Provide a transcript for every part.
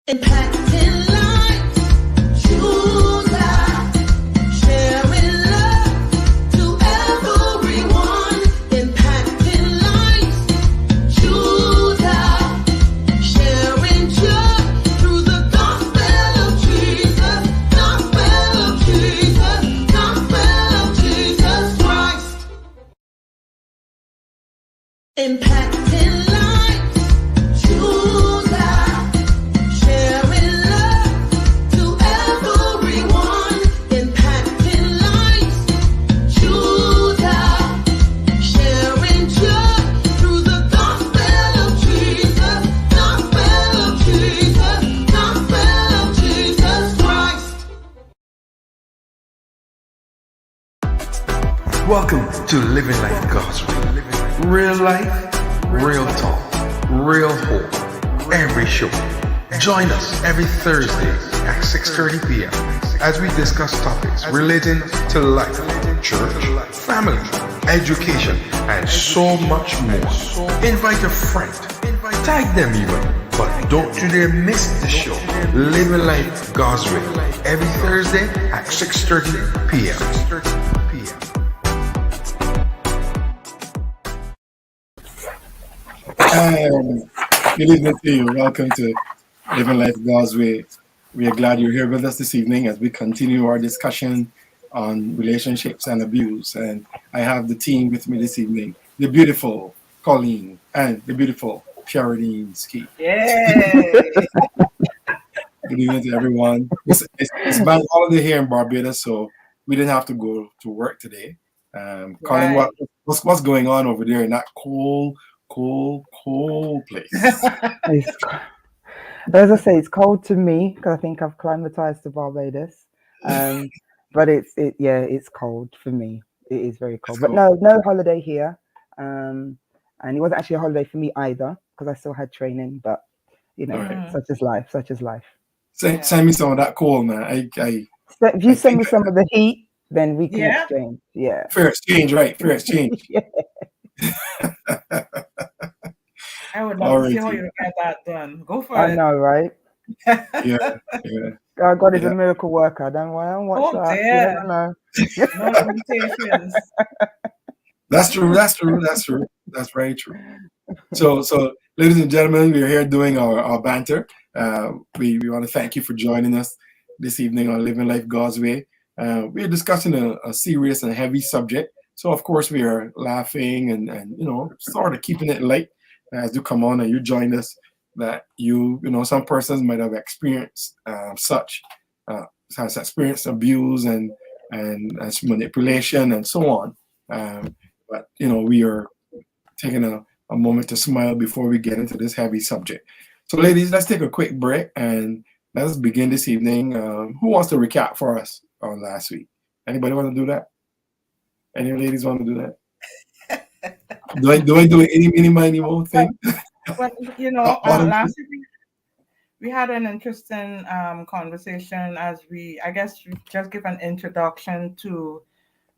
Impacting lives, choose life, sharing love to everyone. Impacting lives, choose life, sharing joy through the gospel of Jesus, gospel of Jesus, gospel of Jesus Christ. Impacting lives, choose life. Sharing love to everyone, impacting lives, choose life, sharing joy through the gospel of Jesus, gospel of Jesus, gospel of Jesus Christ. Welcome to Living Life Gospel. Real life, real talk, real hope. Every show. Join us every Thursday at 6:30 p.m. as we discuss topics relating to life, church, family, education, and so much more. Invite a friend, tag them even, but don't you dare miss the show. Living Life God's Way every Thursday at 6:30 p.m. Good evening to you. Welcome to Living Life God's Way. We are glad you're here with us this evening as we continue our discussion on relationships and abuse. And I have the team with me this evening, the beautiful Colleen and the beautiful Purity Ski. Yay! Good evening to everyone. It's bank holiday here in Barbados, so we didn't have to go to work today. Colleen, Right. what's going on over there in that cold place? As I say, it's cold to me because I think I've climatized to Barbados. But it's cold for me. It is very cold. But no holiday here. And it wasn't actually a holiday for me either because I still had training. But Right. such is life. Such is life. Send me some of that cold, man. So if you send me some of the heat, then we can Yeah. exchange. Yeah. Fair exchange, right? Fair exchange. Yeah. I would love to see how you get that done. Go for I it. know, right? Yeah. God is Yeah. a miracle worker. Don't watch Oh, that. You dear. never know. No limitations. That's true. That's very true. So, ladies and gentlemen, we're here doing our banter. We want to thank you for joining us this evening on Living Life God's Way. We're discussing a serious and heavy subject. So, of course, we are laughing and sort of keeping it light as you come on and you join us. That some persons might have experienced has experienced abuse and manipulation and so on. But we are taking a moment to smile before we get into this heavy subject. So, ladies, let's take a quick break and let's begin this evening. Who wants to recap for us on last week? Anybody want to do that? Any ladies want to do that? do I do it any miny mo thing? But last week we had an interesting conversation as we just give an introduction to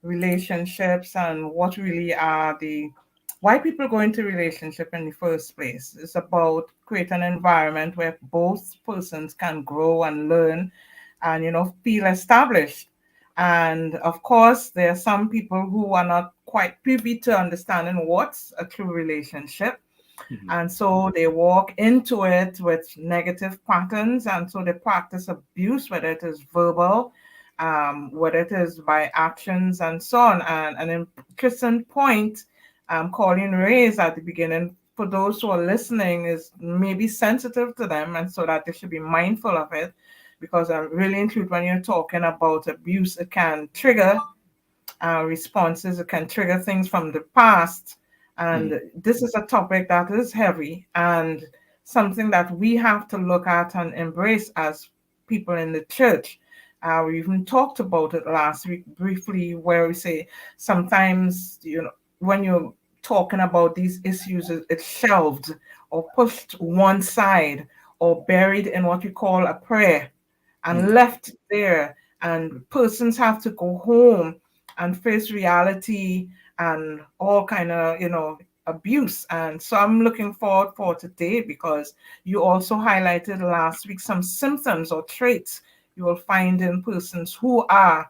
relationships and what really are why people go into relationship in the first place. It's about create an environment where both persons can grow and learn and feel established. And of course, there are some people who are not quite privy to understanding what's a true relationship. Mhm. And so they walk into it with negative patterns. And so they practice abuse, whether it is verbal, whether it is by actions and so on. And an interesting point Colleen raised at the beginning for those who are listening is maybe sensitive to them, and so that they should be mindful of it, because really include when you're talking about abuse, it can trigger responses, it can trigger things from the past. And this is a topic that is heavy and something that we have to look at and embrace as people in the church. We even talked about it last week briefly, where we say sometimes, when you're talking about these issues, it's shelved or pushed one side or buried in what we call a prayer and left there. And persons have to go home and face reality and all kind of, abuse. And so I'm looking forward for today, because you also highlighted last week some symptoms or traits you will find in persons who are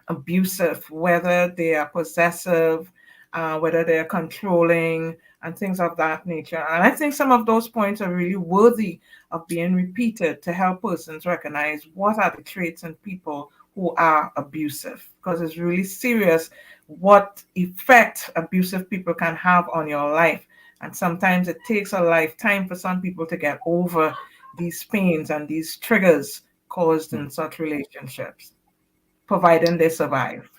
abusive, whether they are possessive, whether they're controlling, and things of that nature. And I think some of those points are really worthy of being repeated to help persons recognize what are the traits in people who are abusive, because it's really serious what effect abusive people can have on your life. And sometimes it takes a lifetime for some people to get over these pains and these triggers caused in such relationships, providing they survive.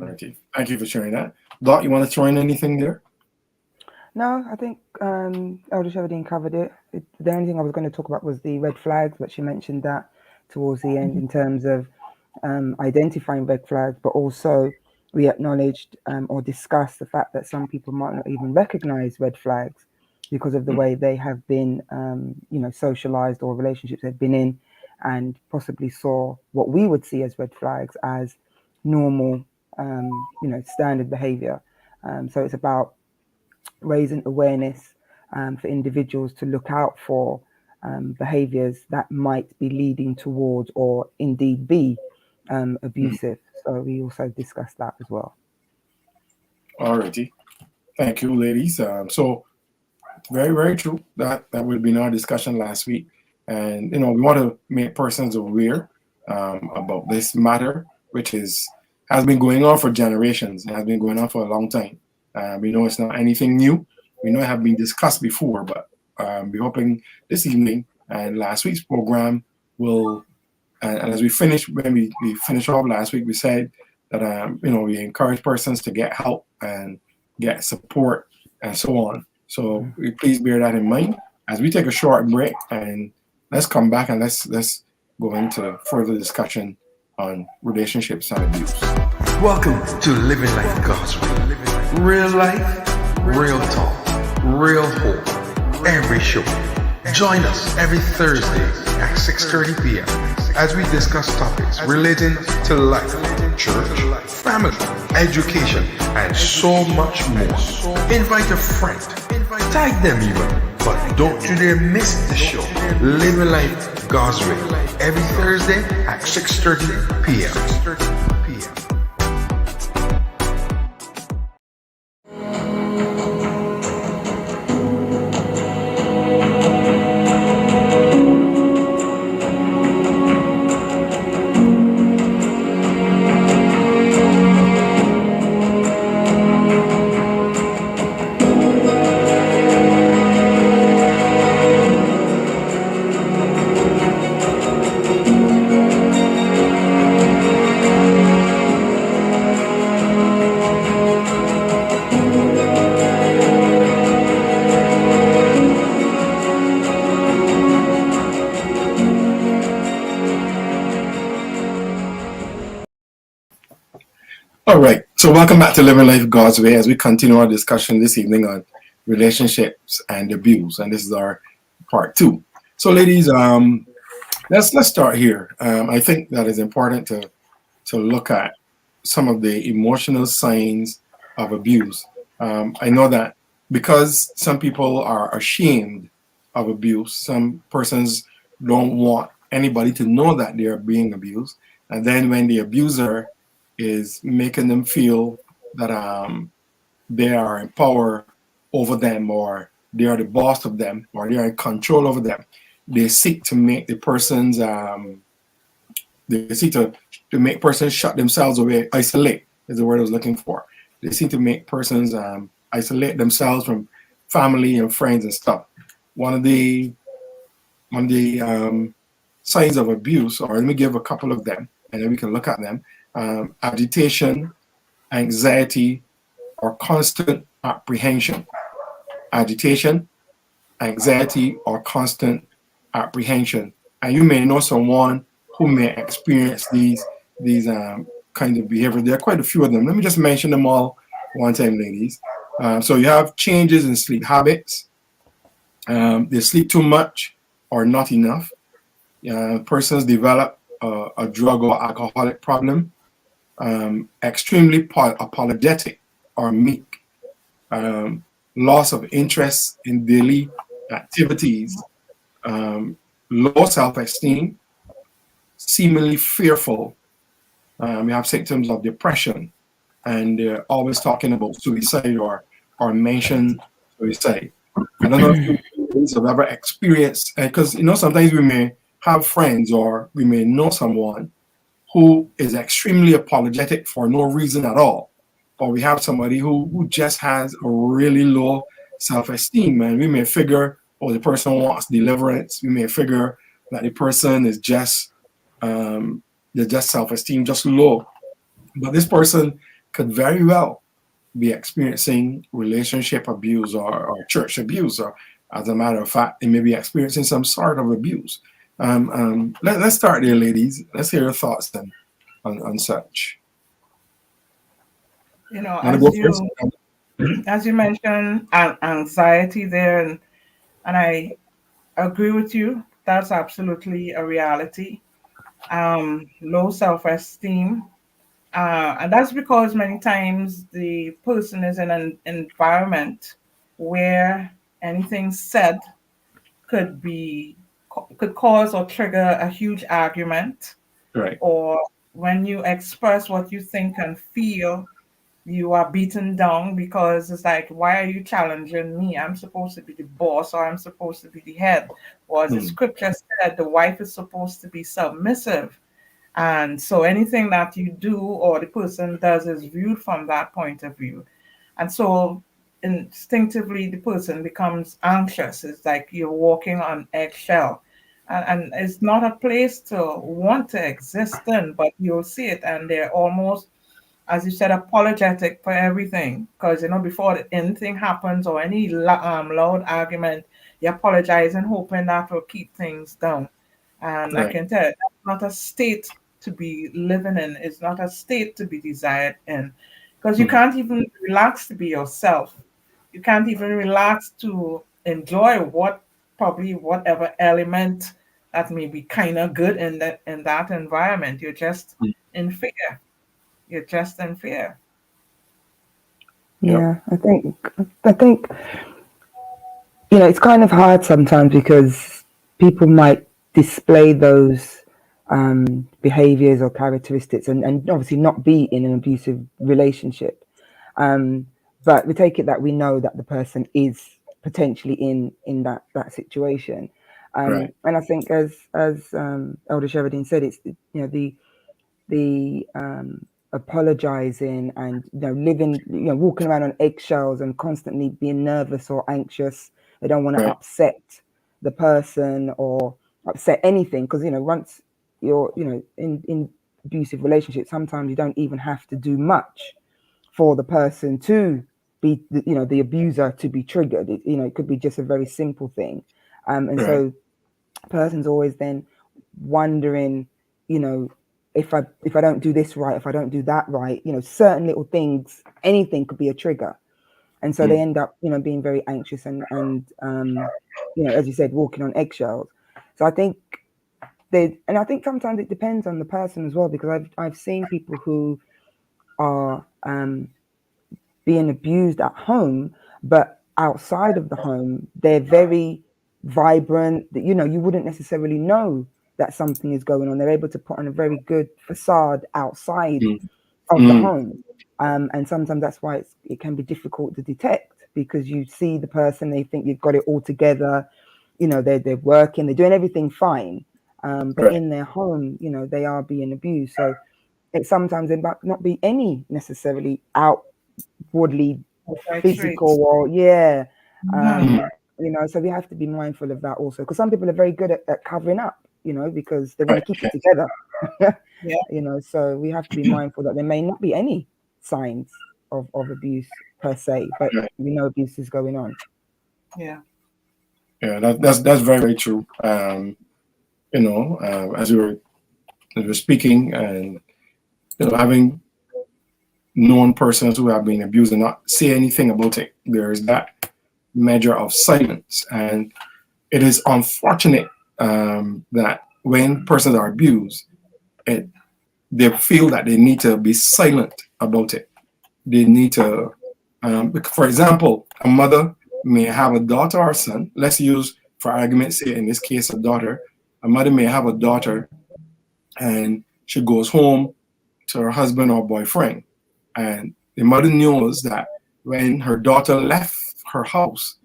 Okay. Thank you for sharing that. Dot, you want to throw in anything there? No, I think Elder Shepherdine covered it. The only thing I was going to talk about was the red flags, but she mentioned that towards the end in terms of identifying red flags, but also we acknowledged or discussed the fact that some people might not even recognize red flags because of the way they have been, socialized, or relationships they've been in, and possibly saw what we would see as red flags as normal, standard behavior. So it's about raising awareness for individuals to look out for behaviors that might be leading towards or indeed be abusive. So we also discussed that as well. Alrighty. Thank you, ladies. So very, very true. That would have been our discussion last week. And, we want to make persons aware about this matter, which has been going on for generations. It has been going on for a long time. We know it's not anything new. We know it have been discussed before, but we're hoping this evening and last week's program will, and as we finish, when we finished off last week, we said that, we encourage persons to get help and get support and so on. So please bear that in mind as we take a short break, and let's come back and let's go into further discussion on relationships and abuse. Welcome to Living Life God's Way. Real life, real talk, real hope. Every show. Join us every Thursday at 6:30 p.m. as we discuss topics relating to life, church, family, education, and so much more. Invite a friend. Tag them even. But don't you dare miss the show. Living Life God's Way. Every Thursday at 6:30 p.m. All right. So welcome back to Living Life God's Way as we continue our discussion this evening on relationships and abuse. And this is our part 2. So ladies, let's start here. I think that it's important to look at some of the emotional signs of abuse. I know that because some people are ashamed of abuse, some persons don't want anybody to know that they are being abused. And then when the abuser is making them feel that they are in power over them, or they are the boss of them, or they are in control over them, they seek to make the persons they seek to make persons shut themselves away. Isolate is the word I was looking for. They seek to make persons isolate themselves from family and friends and stuff. One of the signs of abuse, or let me give a couple of them and then we can look at them. Agitation, anxiety, or constant apprehension. Agitation, anxiety, or constant apprehension. And you may know someone who may experience these kinds of behavior. There are quite a few of them. Let me just mention them all one time, ladies. So you have changes in sleep habits. They sleep too much or not enough. Persons develop a drug or alcoholic problem. Extremely apologetic or meek. loss of interest in daily activities, low self-esteem, seemingly fearful. We have symptoms of depression, and they're always talking about suicide or mention suicide. I don't know if you have ever experienced, because sometimes we may have friends or we may know someone who is extremely apologetic for no reason at all, or we have somebody who just has a really low self-esteem, and we may figure, oh, the person wants deliverance. We may figure that the person is just they're just self-esteem just low, but this person could very well be experiencing relationship abuse or church abuse, or as a matter of fact, they may be experiencing some sort of abuse. Let's start there, ladies. Let's hear your thoughts then on such. As you mentioned, anxiety there, and I agree with you. That's absolutely a reality. Low self-esteem, and that's because many times the person is in an environment where anything said could cause or trigger a huge argument, Right. or when you express what you think and feel, you are beaten down because it's like, why are you challenging me? I'm supposed to be the boss, or I'm supposed to be the head. Or as the scripture said, the wife is supposed to be submissive. And so anything that you do or the person does is viewed from that point of view. And so instinctively, the person becomes anxious. It's like you're walking on eggshell. And it's not a place to want to exist in, but you'll see it, and they're almost, as you said, apologetic for everything. Because, before anything happens or any loud argument, you apologize and hoping that will keep things down. And I Right. can tell you, that's not a state to be living in. It's not a state to be desired in. Because you can't even relax to be yourself. You can't even relax to enjoy whatever element that may be kind of good in that environment. You're just in fear. You're just in fear. Yeah, I think it's kind of hard sometimes because people might display those behaviors or characteristics and obviously not be in an abusive relationship. But we take it that we know that the person is potentially in that situation. Right. And I think as Elder Sheridan said, it's the apologizing and living, walking around on eggshells and constantly being nervous or anxious. They don't want to Right. upset the person or upset anything, because once you're in abusive relationships, sometimes you don't even have to do much for the person to be the abuser to be triggered. It could be just a very simple thing, and Right. so person's always then wondering, if I don't do this right, if I don't do that right, certain little things, anything could be a trigger. And so they end up, being very anxious and as you said, walking on eggshells. So I think I think sometimes it depends on the person as well, because I've seen people who are being abused at home, but outside of the home, they're very vibrant. You wouldn't necessarily know that something is going on. They're able to put on a very good facade outside of the home. And sometimes that's why it can be difficult to detect, because you see the person, they think you've got it all together. They're working, they're doing everything fine. But in their home, they are being abused. So it sometimes there might not be any necessarily outwardly physical or so we have to be mindful of that also, because some people are very good at covering up, because they want to keep it together. So we have to be mindful that there may not be any signs of abuse per se, but we know abuse is going on. That's very, very true. As we were speaking, and having known persons who have been abused and not say anything about it, there is that measure of silence. And it is unfortunate that when persons are abused, they feel that they need to be silent about it. They need to For example, a mother may have a daughter or son. Let's use, for argument's sake, in this case, a daughter. A mother may have a daughter, and she goes home to her husband or boyfriend, and the mother knows that when her daughter left her house,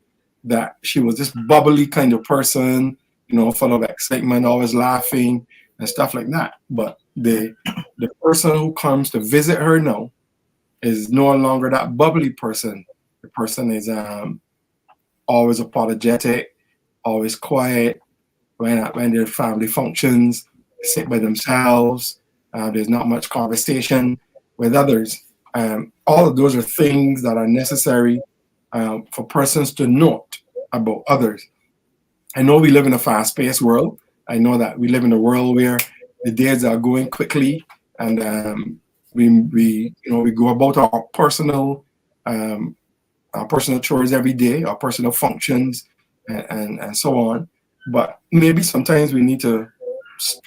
that she was this bubbly kind of person, full of excitement, always laughing and stuff like that. But the person who comes to visit her now is no longer that bubbly person. The person is always apologetic, always quiet. When their family functions, they sit by themselves. There's not much conversation with others. All of those are things that are necessary for persons to note about others. I know we live in a fast-paced world. I know that we live in a world where the days are going quickly, and we go about our personal chores every day, our personal functions, and so on. But maybe sometimes we need to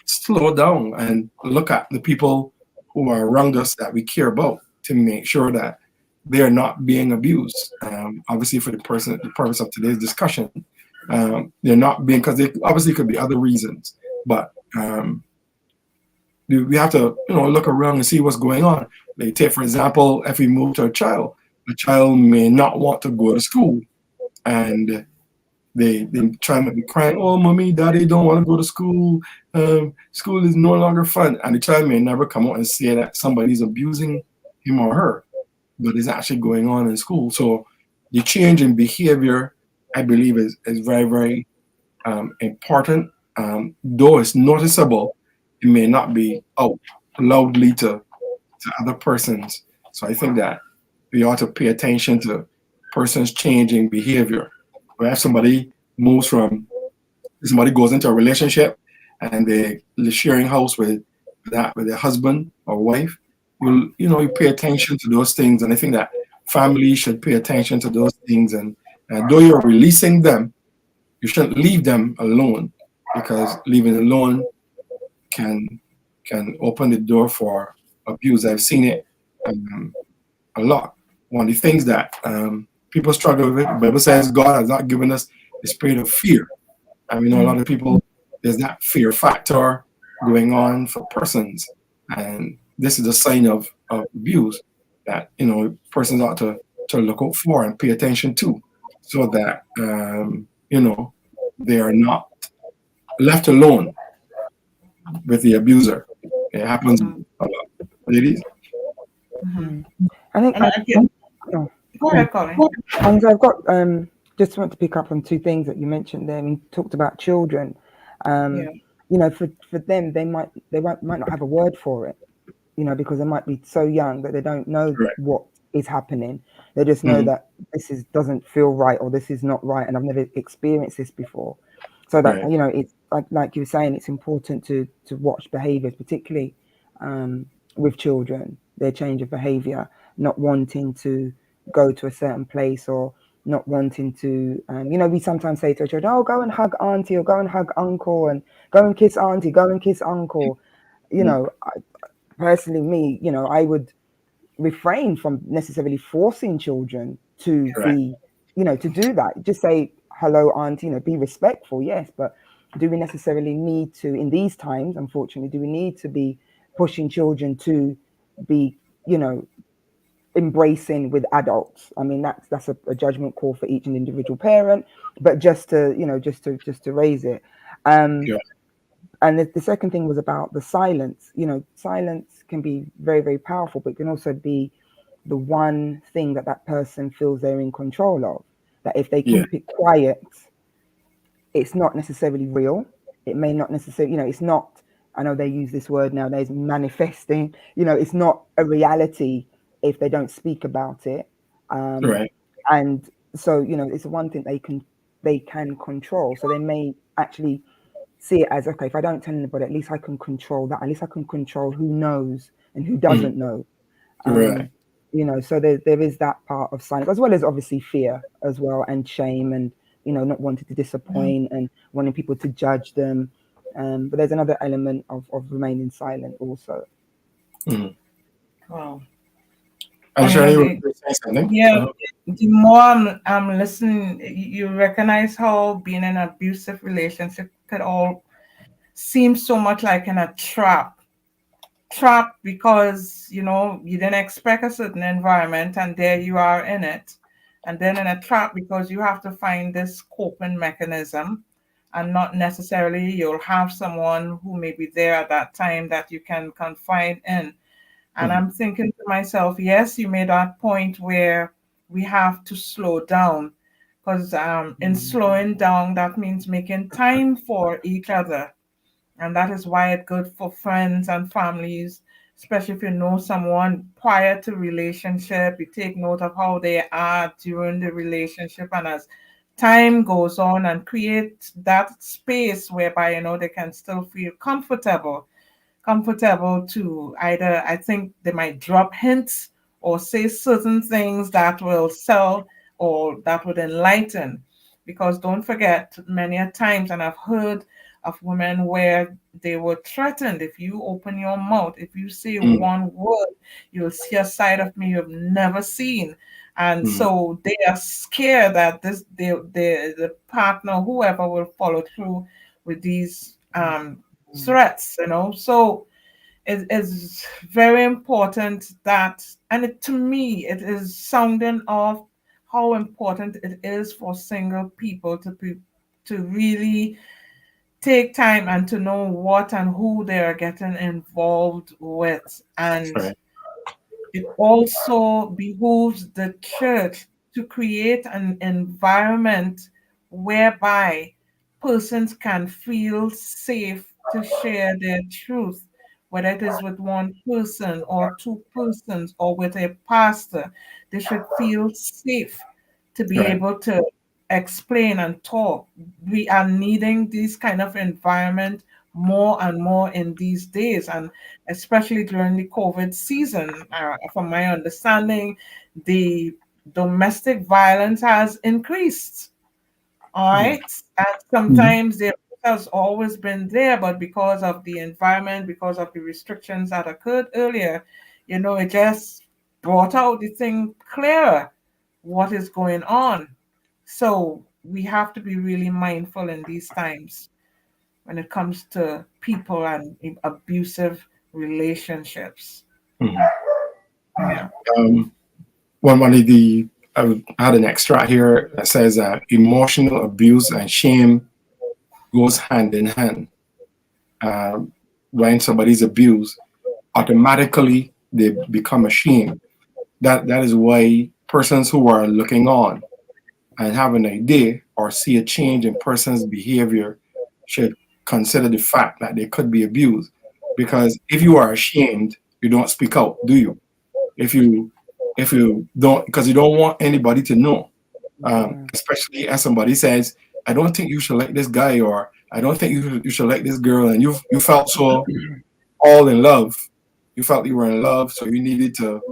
slow down and look at the people who are around us that we care about to make sure that they are not being abused. Obviously, for the purpose of today's discussion, they're not being, because they obviously could be other reasons, but we have to look around and see what's going on. Like, take for example, if we move to a child may not want to go to school, and they try to be crying, oh, mommy, daddy don't want to go to school. School is no longer fun. And the child may never come out and say that somebody's abusing him or her, but it's actually going on in school. So the change in behavior, I believe, is very, very important. Though it's noticeable, it may not be out loudly to other persons. So I think that we ought to pay attention to persons changing behavior. Where somebody goes into a relationship and they're sharing house with their husband or wife, you pay attention to those things. And I think that families should pay attention to those things. And though you're releasing them, you shouldn't leave them alone, because leaving alone can open the door for abuse. I've seen it a lot. One of the things that people struggle with, the Bible says God has not given us the spirit of fear. And we know a lot of people, there's that fear factor going on for persons. And this is a sign of abuse that, persons ought to look out for and pay attention to, so that, they are not left alone with the abuser. It happens a lot. Ladies? I think Go ahead, Colin. and I've got just want to pick up on two things that you mentioned there. We talked about children. For them, they might not have a word for it, because they might be so young that they don't know what is happening. They just know that doesn't feel right, or this is not right, and I've never experienced this before. So that it's like you were saying, it's important to watch behaviors, particularly with children, their change of behavior, not wanting to go to a certain place, or not wanting to, we sometimes say to a child, oh, go and hug auntie, or go and hug uncle, and go and kiss auntie, go and kiss uncle. Personally, I would refrain from necessarily forcing children to be, to do that. Just say, hello, auntie, be respectful, yes, but do we necessarily need to, in these times, unfortunately, do we need to be pushing children to be, embracing with adults? I mean, that's a judgment call for each individual parent, but just to raise it. And the second thing was about the silence. Silence can be very, very powerful, but it can also be the one thing that person feels they're in control of. That if they keep it quiet, it's not necessarily real. It may not necessarily, it's not, I know they use this word nowadays, manifesting, it's not a reality if they don't speak about it. And so, it's one thing they can control. So they may actually see it as, okay, if I don't tell anybody, at least I can control that. At least I can control who knows and who doesn't know. So there is that part of silence, as well as obviously fear as well, and shame, and not wanting to disappoint and wanting people to judge them. But there's another element of remaining silent also. Wow. I'm And, sure you you know, were saying something. yeah, the more I'm listening, you recognize how being in an abusive relationship could all seem so much like in a trap. Trap because, you know, you didn't expect a certain environment and there you are in it. And then in a trap because you have to find this coping mechanism, and not necessarily you'll have someone who may be there at that time that you can confide in. And Mhm. I'm thinking to myself, yes, you made that point where we have to slow down. Because in slowing down, that means making time for each other. And that is why it's good for friends and families, especially if you know someone prior to relationship, you take note of how they are during the relationship. And as time goes on, and create that space whereby, you know, they can still feel comfortable to either, I think they might drop hints or say certain things that will sell or that would enlighten. Because don't forget, many a times, and I've heard of women where they were threatened, if you open your mouth, if you say Mm, one word, you'll see a side of me you've never seen. And mm, so they are scared that the partner, whoever, will follow through with these threats, you know. So it is very important that, and to me, it is sounding of how important it is for single people to really take time and to know what and who they are getting involved with. that's And right. it also behooves the church to create an environment whereby persons can feel safe to share their truth, whether it is with one person or two persons or with a pastor. They should feel safe to be Right. able to explain and talk. We are needing this kind of environment more and more in these days, and especially during the COVID season. From my understanding, the domestic violence has increased. All Mm, right. And mhm. sometimes there has always been there, but because of the environment, because of the restrictions that occurred earlier, you know, it just brought out the thing clearer what is going on. So we have to be really mindful in these times when it comes to people and abusive relationships. Mhm. Yeah. Um, one of the I had an extract here that says emotional abuse and shame goes hand in hand. Um, when somebody's abused, automatically they become ashamed. That is why persons who are looking on and have an idea or see a change in person's behavior should consider the fact that they could be abused. Because if you are ashamed, you don't speak out, do you? If you don't, because you don't want anybody to know, Yeah. especially as somebody says, I don't think you should like this guy, or I don't think you should like this girl, and you felt so all in love, you felt you were in love, so you needed to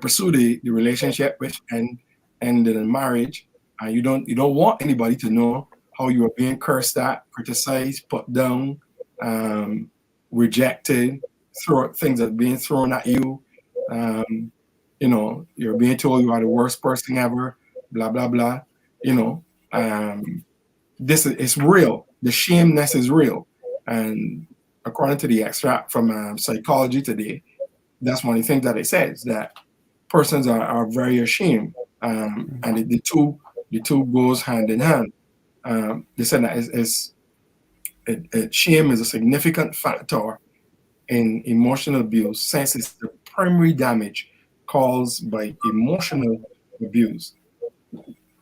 pursue the relationship, which ended in marriage, and you don't want anybody to know how you are being cursed at, criticized, put down, um, rejected, things are being thrown at you. Um, you're being told you are the worst person ever, blah blah blah. You know, this is it's real. The shameness is real, and according to the extract from Psychology Today, that's one of the things that it says, that persons are very ashamed, and the two goes hand in hand. They said that shame is a significant factor in emotional abuse, since it's the primary damage caused by emotional abuse.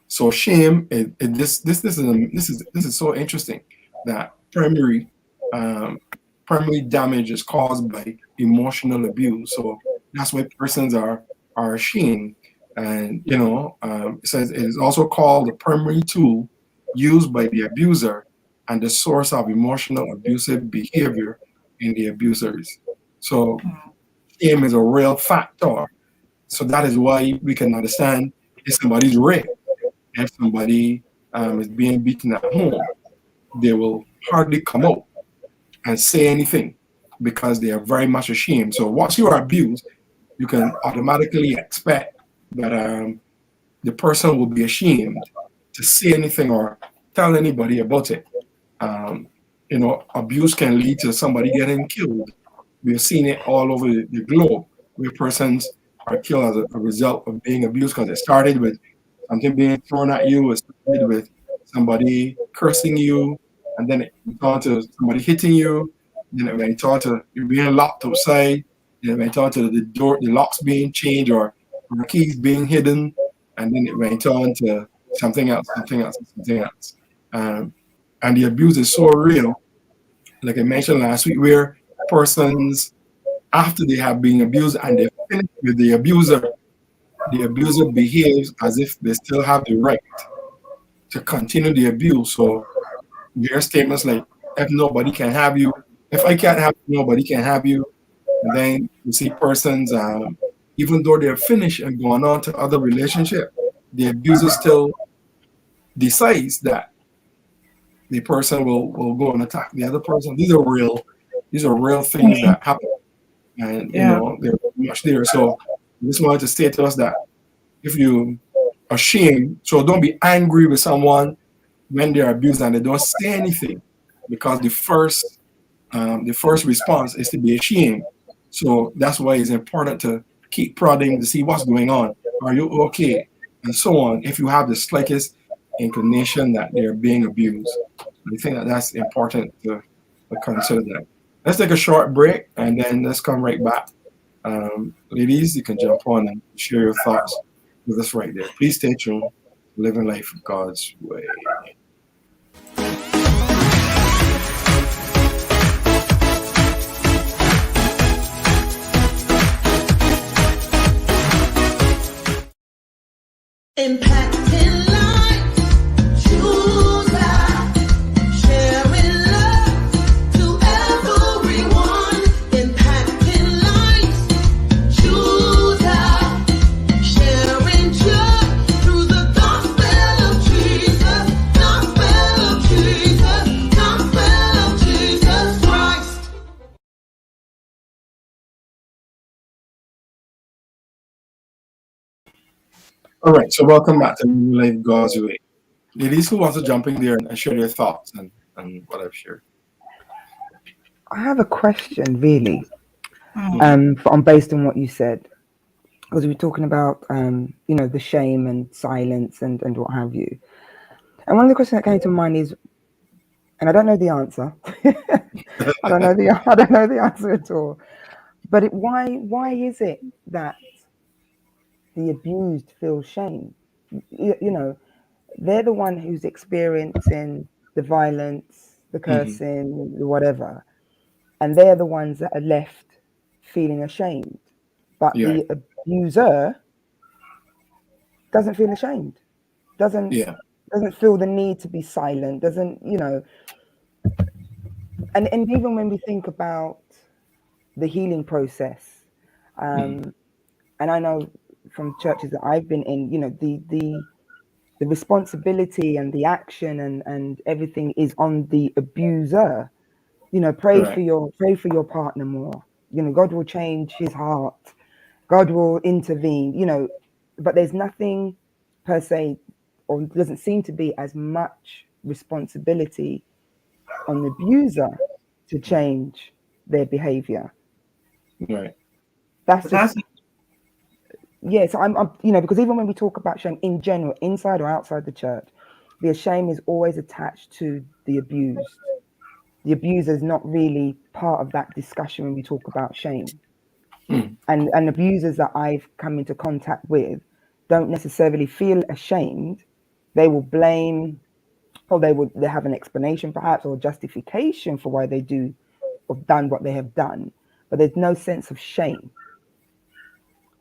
So shame, this is so interesting, that primary damage is caused by emotional abuse. So that's why persons are ashamed, and it says it is also called the primary tool used by the abuser and the source of emotional abusive behavior in the abusers. So shame is a real factor. So that is why we can understand if somebody's raped, if somebody is being beaten at home, they will hardly come out and say anything because they are very much ashamed. So once you are abused, you can automatically expect that the person will be ashamed to say anything or tell anybody about it. Abuse can lead to somebody getting killed. We've seen it all over the globe where persons are killed as a result of being abused because it started with something being thrown at you, it started with somebody cursing you, and then it went on to somebody hitting you, then it went on to you being locked outside, then it went on to the locks being changed or the keys being hidden, and then it went on to something else. And the abuse is so real, like I mentioned last week, where persons, after they have been abused and they finish with the abuser behaves as if they still have the right to continue the abuse. So their statements like, if nobody can have you, if I can't have you, nobody can have you. And then you see persons, even though they're finished and going on to other relationships, the abuser still decides that the person will go and attack the other person. These are real things that happen. And they're very much there. So I just wanted to say to us that if you are ashamed, so don't be angry with someone when they're abused and they don't say anything, because the first response is to be ashamed. So that's why it's important to keep prodding to see what's going on. Are you okay? And so on. If you have the slightest inclination that they're being abused, I think that's important to consider that. Let's take a short break and then let's come right back. Ladies, you can jump on and share your thoughts with us right there. Please stay tuned. Living life God's way. Impacting lives, choose life, sharing love to everyone. Impacting lives, choose life, sharing joy through the gospel of Jesus, gospel of Jesus, gospel of Jesus Christ. All right, so welcome back to Living Life God's Way. Ladies, who wants to jump in there and share their thoughts and what I've shared? I have a question, really, based on what you said, because we were talking about, the shame and silence and what have you. And one of the questions that came to mind is, and I don't know the answer. I don't know the answer at all. But why is it that the abused feel shame? They're the one who's experiencing the violence, the cursing, the whatever, and they're the ones that are left feeling ashamed. But the abuser doesn't feel ashamed, doesn't feel the need to be silent, doesn't. And even when we think about the healing process, and I know from churches that I've been in, the responsibility and the action and everything is on the abuser. Pray for your partner more. God will change his heart. God will intervene. But there's nothing per se, or doesn't seem to be as much responsibility on the abuser to change their behavior. Right. Yes, I'm because even when we talk about shame in general, inside or outside the church, the shame is always attached to the abused. The abuser is not really part of that discussion when we talk about shame. And abusers that I've come into contact with don't necessarily feel ashamed. They will blame, or they have an explanation perhaps, or justification for why they do or done what they have done, but there's no sense of shame.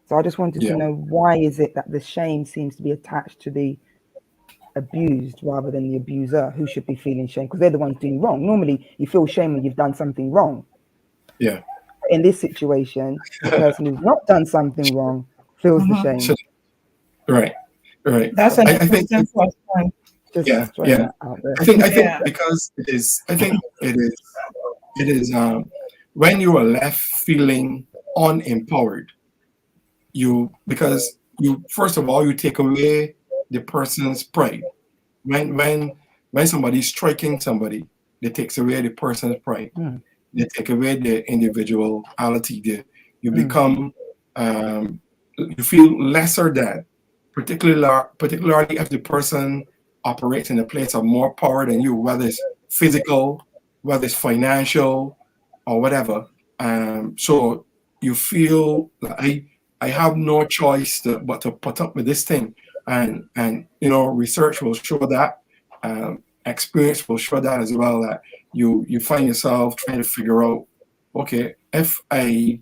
So I just wanted to know, why is it that the shame seems to be attached to the abused rather than the abuser, who should be feeling shame, because they're the ones doing wrong. Normally you feel shame when you've done something wrong. Yeah. In this situation, the person who's not done something wrong feels the shame. Right. That's an interesting question. I think because it is when you are left feeling unempowered, because you first of all you take away the person's pride. When somebody's striking somebody, they takes away the person's pride. Mm. They take away their individuality. You become you feel lesser than, particularly if the person operates in a place of more power than you, whether it's physical, whether it's financial, or whatever. So you feel like I have no choice but to put up with this thing, and research will show that, experience will show that as well, that you find yourself trying to figure out, okay, if I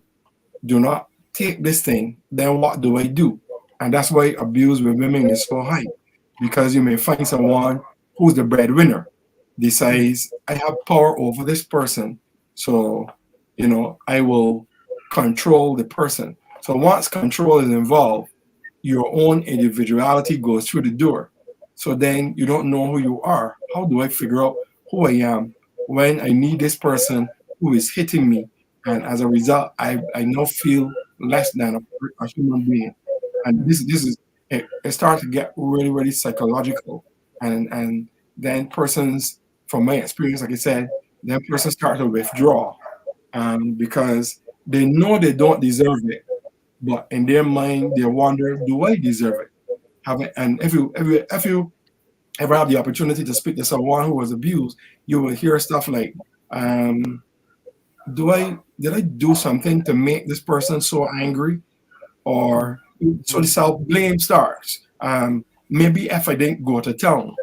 do not take this thing, then what do I do? And that's why abuse with women is so high, because you may find someone who's the breadwinner, decides I have power over this person, so I will control the person. So once control is involved, your own individuality goes through the door. So then you don't know who you are. How do I figure out who I am when I need this person who is hitting me? And as a result, I now feel less than a human being. And this is it starts to get really, really psychological. And then persons, from my experience, like I said, then persons start to withdraw, because they know they don't deserve it, but in their mind they wonder, do I deserve it? And if you ever have the opportunity to speak to someone who was abused, you will hear stuff like, did I do something to make this person so angry? Or so the self-blame starts. Maybe if I didn't go to town,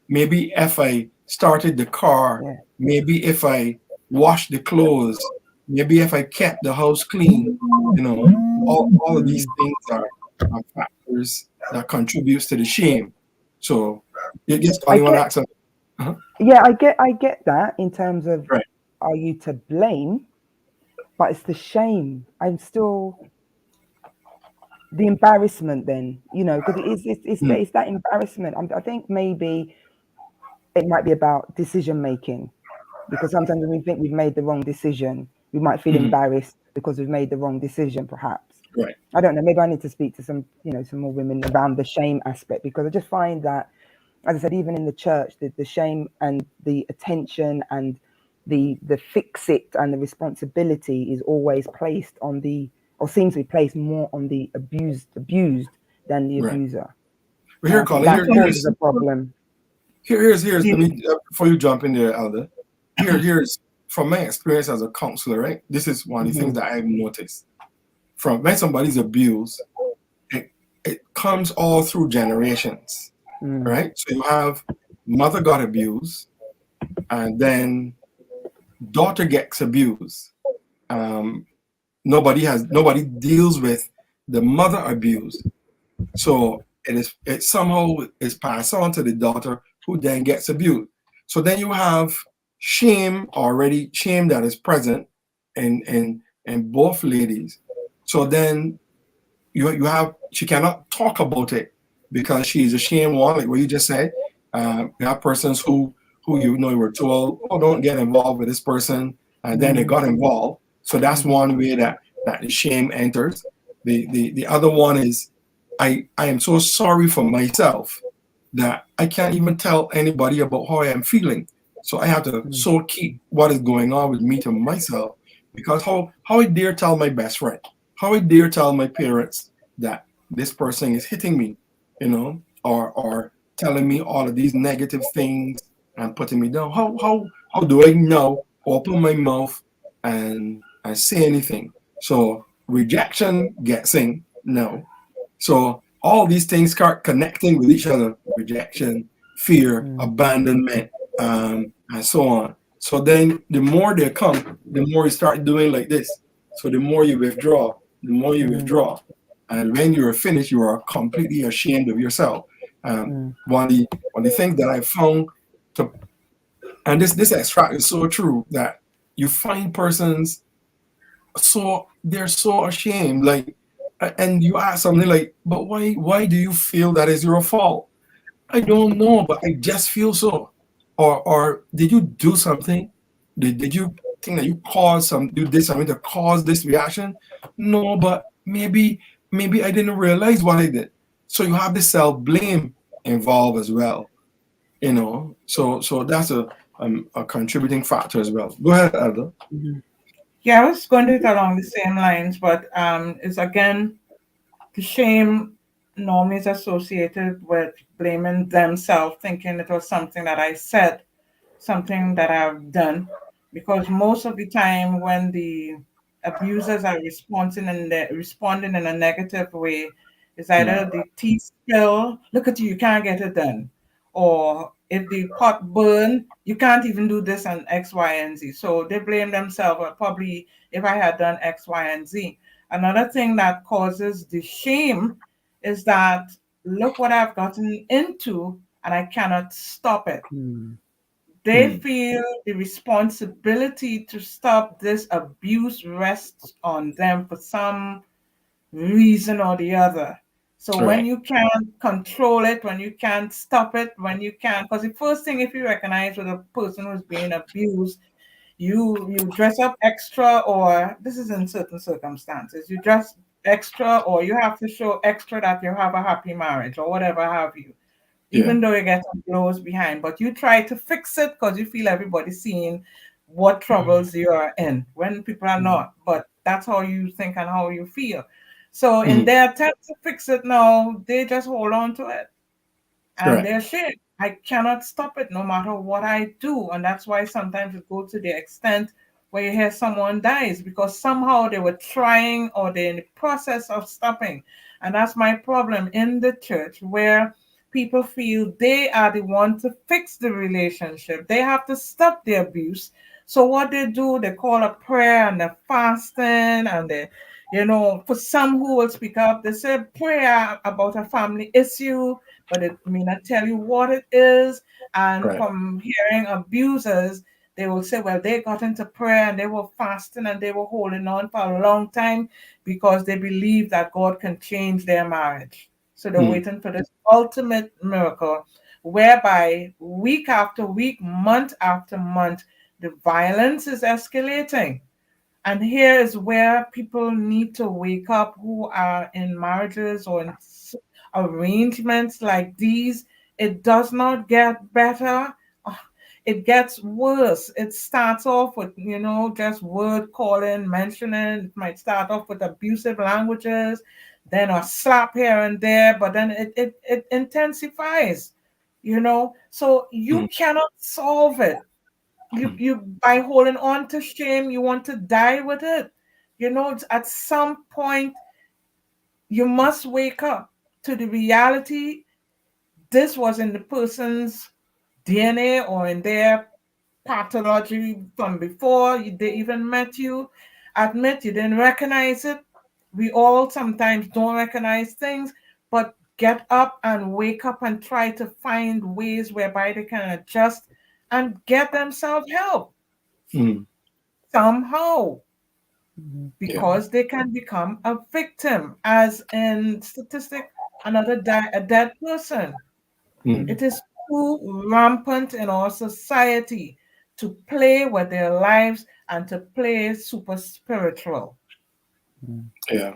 maybe if I started the car, Yeah. maybe if I washed the clothes, maybe if I kept the house clean, all of these things are factors that contributes to the shame. So you just I you want to get- ask something? Yeah, I get that in terms of, Right. are you to blame? But it's the shame. I'm still the embarrassment. Then because it's that embarrassment. I think maybe it might be about decision making, because sometimes when we think we've made the wrong decision, we might feel Mhm. embarrassed because we've made the wrong decision, perhaps. Right. I don't know. Maybe I need to speak to some more women around the shame aspect, because I just find that, as I said, even in the church, the shame and the attention and the fix it and the responsibility is always placed on or seems to be placed more on the abused than the Right. abuser. But here, I think Colin, that here's causes a problem. here's let me before you jump in there, Elder. Here's from my experience as a counselor, right? This is one of the things that I've noticed. From when somebody's abused, it comes all through generations, right? So you have mother got abused, and then daughter gets abused. Nobody deals with the mother abuse, so it somehow is passed on to the daughter, who then gets abused. So then you have shame that is present in both ladies. So then you have, she cannot talk about it because she's ashamed. One, like what you just said, you have persons who were told, oh, don't get involved with this person, and then they got involved. So that's one way that the shame enters. The other one is, I am so sorry for myself that I can't even tell anybody about how I am feeling. So I have to so keep what is going on with me to myself, because how I dare tell my best friend, how I dare tell my parents that this person is hitting me, or telling me all of these negative things and putting me down. How do I now open my mouth and say anything? So rejection gets in now. So all these things start connecting with each other: rejection, fear, abandonment, and so on. So then the more they come, the more you start doing like this. So the more you withdraw, and when you're finished, you are completely ashamed of yourself. One of the things that I found, and this extract is so true, that you find persons they're so ashamed, like, and you ask something like, but why do you feel that is your fault? I don't know, but I just feel so. Or did you do something? Did you think that you did something to cause this reaction? No, but maybe maybe I didn't realize what I did. So you have the self blame involved as well, you know. So that's a contributing factor as well. Go ahead, Elder. Yeah, I was going to it along the same lines, but it's again the shame normally is associated with blaming themselves, thinking it was something that I said, something that I've done, because most of the time when the abusers are responding in a negative way, it's either the tea spill, look at you, you can't get it done, or if the pot burn, you can't even do this and X, Y, and Z. So they blame themselves, or probably if I had done X, Y, and Z. Another thing that causes the shame is that look what I've gotten into and I cannot stop it. Mm. They feel the responsibility to stop this abuse rests on them for some reason or the other. So when Right. you can't control it, when you can't stop it, when you can't, because the first thing if you recognize with a person who's being abused, you dress up extra, or this is in certain circumstances, you dress extra, or you have to show extra that you have a happy marriage or whatever have you, Yeah. even though you get some blows behind, but you try to fix it because you feel everybody's seeing what troubles you are in when people are not. But that's how you think and how you feel. So in Mhm. their attempt to fix it now, they just hold on to it and Right. they're ashamed. I cannot stop it no matter what I do. And that's why sometimes it goes to the extent where you hear someone dies because somehow they were trying or they're in the process of stopping. And that's my problem in the church where people feel they are the one to fix the relationship. They have to stop the abuse. So what they do, they call a prayer and they're fasting and they, for some who will speak up, they say prayer about a family issue, but it may not tell you what it is. And Right. from hearing abusers, they will say, well, they got into prayer and they were fasting and they were holding on for a long time because they believe that God can change their marriage. So they're Mm. waiting for this ultimate miracle, whereby week after week, month after month, the violence is escalating. And here is where people need to wake up who are in marriages or in arrangements like these. It does not get better. It gets worse. It starts off with, just word calling, mentioning. It might start off with abusive languages, then a slap here and there, but then it intensifies, So you Mm. cannot solve it. You by holding on to shame, you want to die with it. At some point you must wake up to the reality this was in the person's DNA or in their pathology from before they even met you. Admit you didn't recognize it. We all sometimes don't recognize things, but get up and wake up and try to find ways whereby they can adjust and get themselves help Mm. somehow, Yeah. because they can become a victim, as in statistic, a dead person. Mm. It is too rampant in our society to play with their lives and to play super spiritual. Yeah.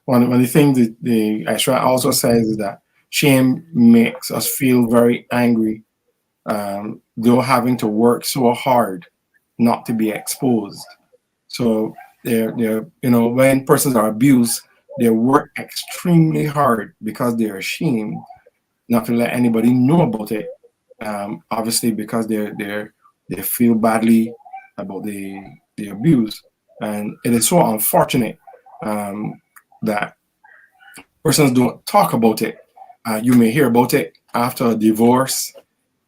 One of the things that the Ashra also says is that shame makes us feel very angry, though having to work so hard not to be exposed. So when persons are abused, they work extremely hard because they're ashamed not to let anybody know about it. Obviously, because they feel badly about the abuse, and it is so unfortunate that persons don't talk about it. You may hear about it after a divorce.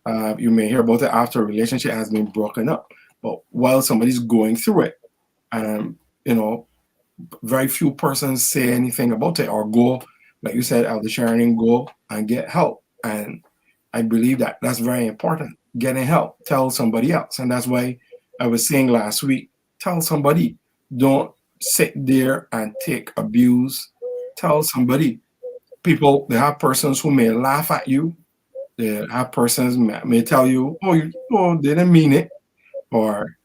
You may hear about it after a relationship has been broken up. But while somebody's going through it, um, you know, very few persons say anything about it or go, like you said, Elder Sharon, go and get help. And I believe that that's very important. Getting help, tell somebody else. And that's why I was saying last week, tell somebody. Don't sit there and take abuse. Tell somebody. People, they have persons who may laugh at you. They have persons may tell you, oh, they didn't mean it. Or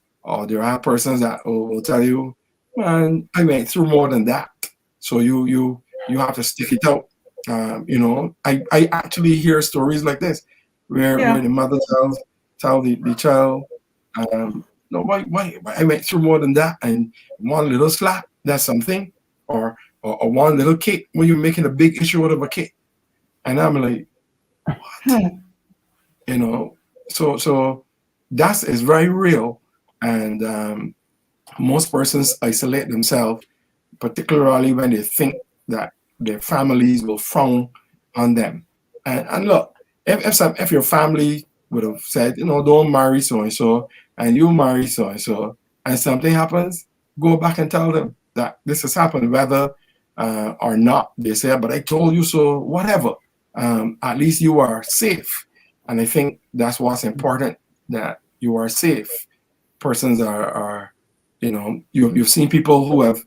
there are persons that will tell you, man, I went through more than that. So you you have to stick it out. You know, I actually hear stories like this where Yeah. the mother tell the child, no, why I went through more than that, and one little slap, that's something, or one little kick when you're making a big issue out of a kick. And I'm like, Hmm. you know, so that is very real. And most persons isolate themselves, particularly when they think that their families will frown on them. And look, if your family would have said, you know, don't marry so and so, and you marry so and so, and something happens, go back and tell them that this has happened, whether or not they say, but I told you so, whatever. At least you are safe. And I think that's what's important, that you are safe. Persons are you know, you've seen people who have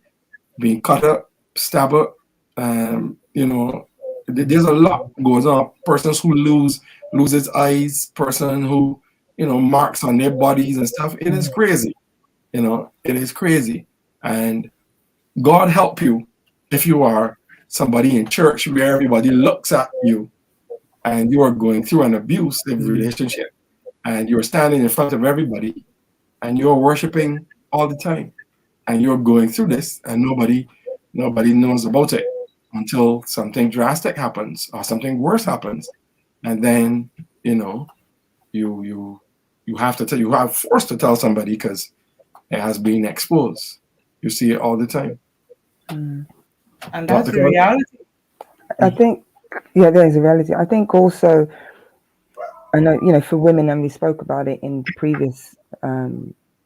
been cut up, stabbed up. You know, there's a lot goes on. Persons who loses eyes, person who, you know, marks on their bodies and stuff. It is crazy. You know, it is crazy. And God help you if you are somebody in church where everybody looks at you and you are going through an abusive relationship and you're standing in front of everybody and you're worshiping all the time and you're going through this and nobody knows about it until something drastic happens or something worse happens, and then, you know, you have to tell, you are forced to tell somebody because it has been exposed. You see it all the time. And But that's the reality. I think, yeah, there is a reality. I think also, I know, you know, for women, and we spoke about it in previous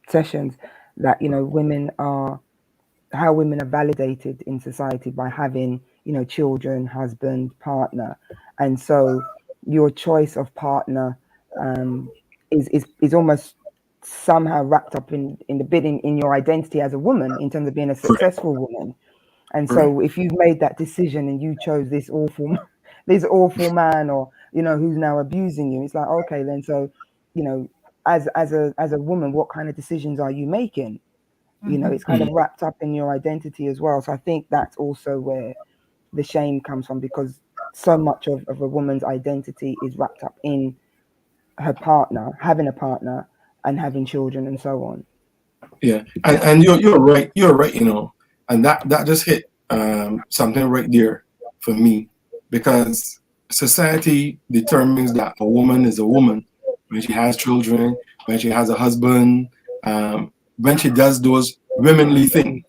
sessions, that, you know, how women are validated in society by having, you know, children, husband, partner. And so your choice of partner is almost somehow wrapped up in the bidding in your identity as a woman in terms of being a successful woman. And so if you've made that decision and you chose this awful man, or, you know, who's now abusing you, it's like, okay, then, so, you know, as a woman, what kind of decisions are you making? You know, it's kind of wrapped up in your identity as well. So I think that's also where the shame comes from, because so much of a woman's identity is wrapped up in her partner, having a partner and having children and so on. Yeah, and you're right. You're right. You know, and that just hit something right there for me, because society determines that a woman is a woman when she has children, when she has a husband, when she does those womanly things,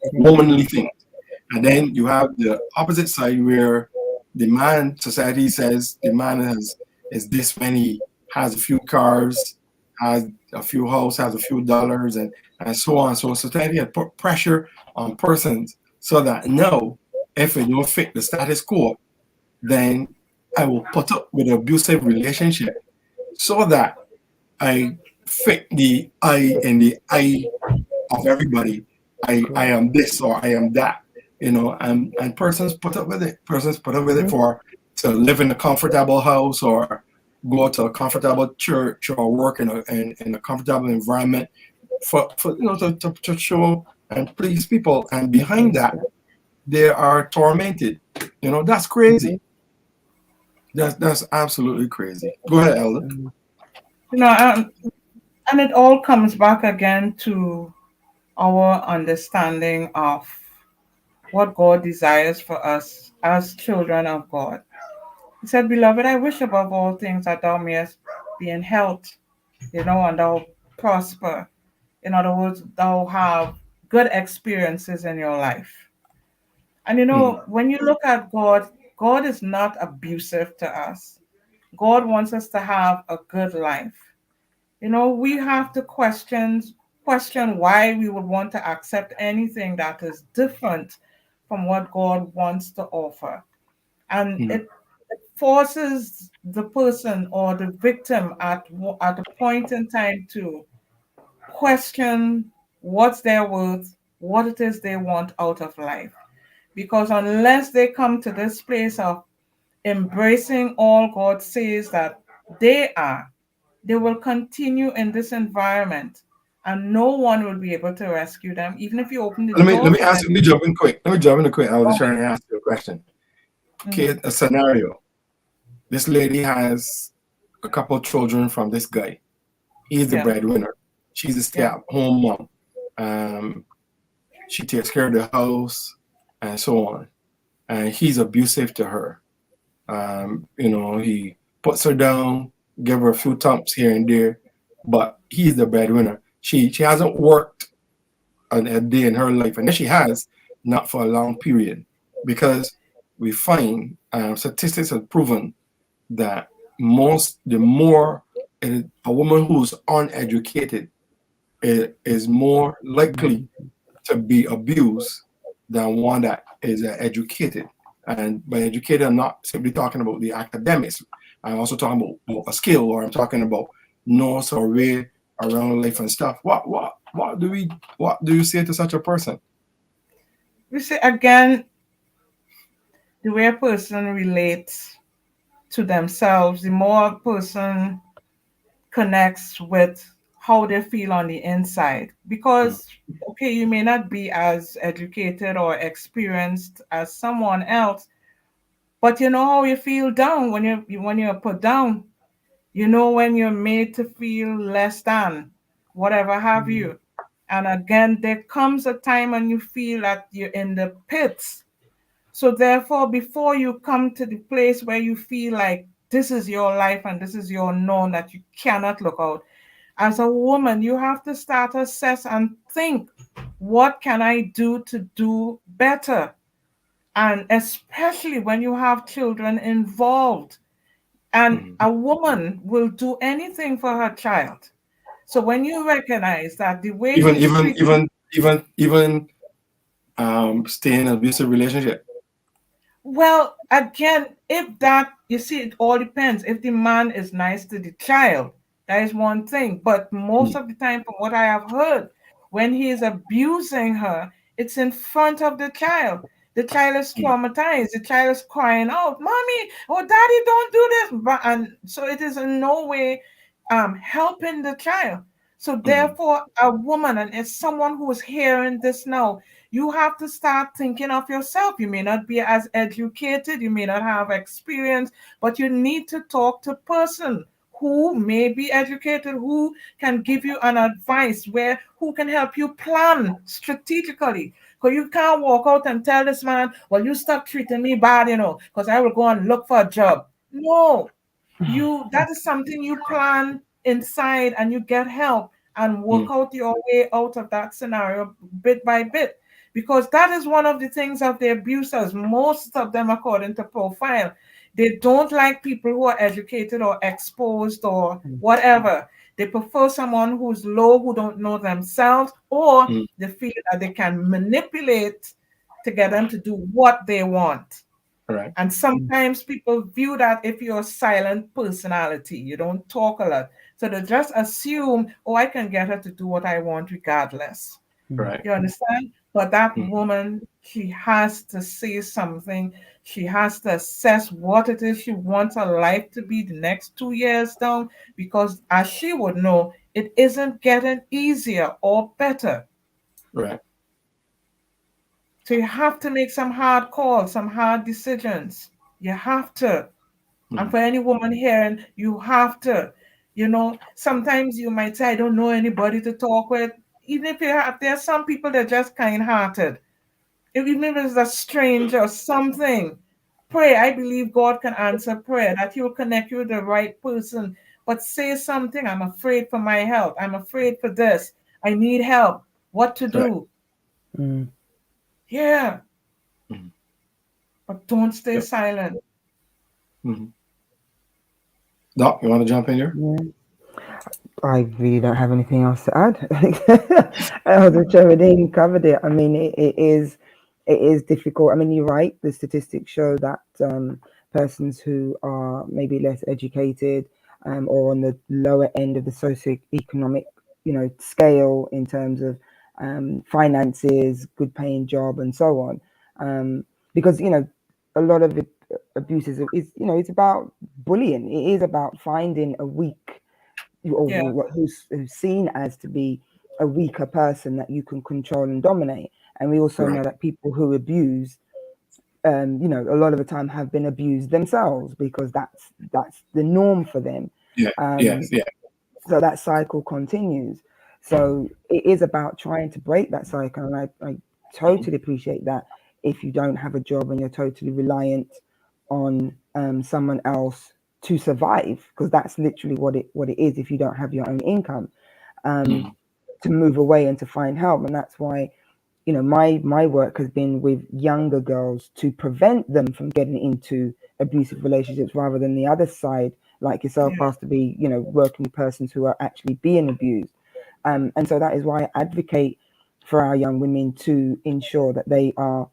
and then you have the opposite side where the man, society says the man is this when he has a few cars, has a few houses, has a few dollars, and so on. So society had put pressure on persons so that no, if it don't fit the status quo, then I will put up with an abusive relationship so that I fit the I in the eye of everybody. I am this or I am that, you know, and persons put up with it. Persons put up with it for to live in a comfortable house or go to a comfortable church or work in a comfortable environment for you know, to show and please people. And behind that, they are tormented. You know, that's crazy. That's absolutely crazy. Go ahead, Elder. You know, and it all comes back again to our understanding of what God desires for us as children of God. He said, "Beloved, I wish above all things that thou mayest be in health, you know, and thou prosper. In other words, thou have good experiences in your life." And you know, when you look at God, God is not abusive to us. God wants us to have a good life. You know, we have to question why we would want to accept anything that is different from what God wants to offer. And it forces the person or the victim at a point in time to question what's their worth, what it is they want out of life. Because unless they come to this place of embracing all God says that they are, they will continue in this environment and no one will be able to rescue them, even if you open the Let door me for ask them. you. Let me jump in quick. I was trying to ask you a question. kid a scenario. This lady has a couple of children from this guy. He's the Yeah. breadwinner. She's a stay-at-home mom. She takes care of the house and so on. And he's abusive to her. He puts her down, give her a few thumps here and there, but he's the breadwinner. She hasn't worked a day in her life, and if she has, not for a long period, because we find statistics have proven that the more a woman who's uneducated is more likely to be abused than one that is educated. And by educated, I'm not simply talking about the academics. I'm also talking about a skill, or I'm talking about knowledge or way around life and stuff. What do you say to such a person? You see, again, the way a person relates to themselves, the more a person connects with how they feel on the inside. Because, okay, you may not be as educated or experienced as someone else, but you know how you feel down when you're put down. You know when you're made to feel less than, whatever have you. And again, there comes a time when you feel that you're in the pits. So therefore, before you come to the place where you feel like this is your life and this is your known that you cannot look out, as a woman, you have to start assess and think, what can I do to do better? And especially when you have children involved, and Mhm. a woman will do anything for her child. So when you recognize that the way Even she's even treating, even even even stay in an abusive relationship. well, again, if that, you see, it all depends. If the man is nice to the child, that is one thing. But most Mm, of the time, from what I have heard, when he is abusing her, it's in front of the child. The child is mm, traumatized. The child is crying out, "Mommy, oh, Daddy, don't do this!" And so it is in no way helping the child. So mm, therefore, a woman, and as someone who is hearing this now, you have to start thinking of yourself. You may not be as educated, you may not have experience, but you need to talk to person who may be educated, who can give you an advice, who can help you plan strategically. Because you can't walk out and tell this man, well, you stop treating me bad, because I will go and look for a job. No, that is something you plan inside, and you get help and work mm. out your way out of that scenario bit by bit, because that is one of the things of the abusers. Most of them, according to profile, they don't like people who are educated or exposed or whatever. They prefer someone who's low, who don't know themselves, or Mm. they feel that they can manipulate to get them to do what they want. Right. And sometimes people view that if you're a silent personality, you don't talk a lot. So they just assume, oh, I can get her to do what I want regardless. Right. You understand? But that Mm. woman, she has to say something. She has to assess what it is she wants her life to be the next 2 years down, because as she would know, it isn't getting easier or better. Right. So you have to make some hard calls, some hard decisions. You have to. And Mm. for any woman hearing, you have to. Sometimes you might say, I don't know anybody to talk with. Even if there are some people that are just kind hearted. Even if it's a stranger or something, pray. I believe God can answer prayer, that He will connect you with the right person. But say something. I'm afraid for my health. I'm afraid for this. I need help. What to Right. do? Mm. Yeah. Mm. But don't stay Yep. silent. Mm. Doc, you want to jump in here? Yeah. I really don't have anything else to add. Elder Geraldine covered it. I mean, it is difficult. I mean, you're right. The statistics show that persons who are maybe less educated or on the lower end of the socioeconomic, scale in terms of finances, good paying job, and so on. Because a lot of it, abuse is it's about bullying. It is about finding a weak Yeah. or who's seen as to be a weaker person that you can control and dominate. And we also Right. know that people who abuse you know, a lot of the time have been abused themselves, because that's the norm for them. Yeah. Yes. Yeah. So that cycle continues. So it is about trying to break that cycle. And I totally appreciate that if you don't have a job and you're totally reliant on someone else to survive, because that's literally what it is if you don't have your own income, to move away and to find help. And that's why, you know, my work has been with younger girls to prevent them from getting into abusive relationships, rather than the other side, like yourself, has to be, you know, working with persons who are actually being abused. And so that is why I advocate for our young women to ensure that they are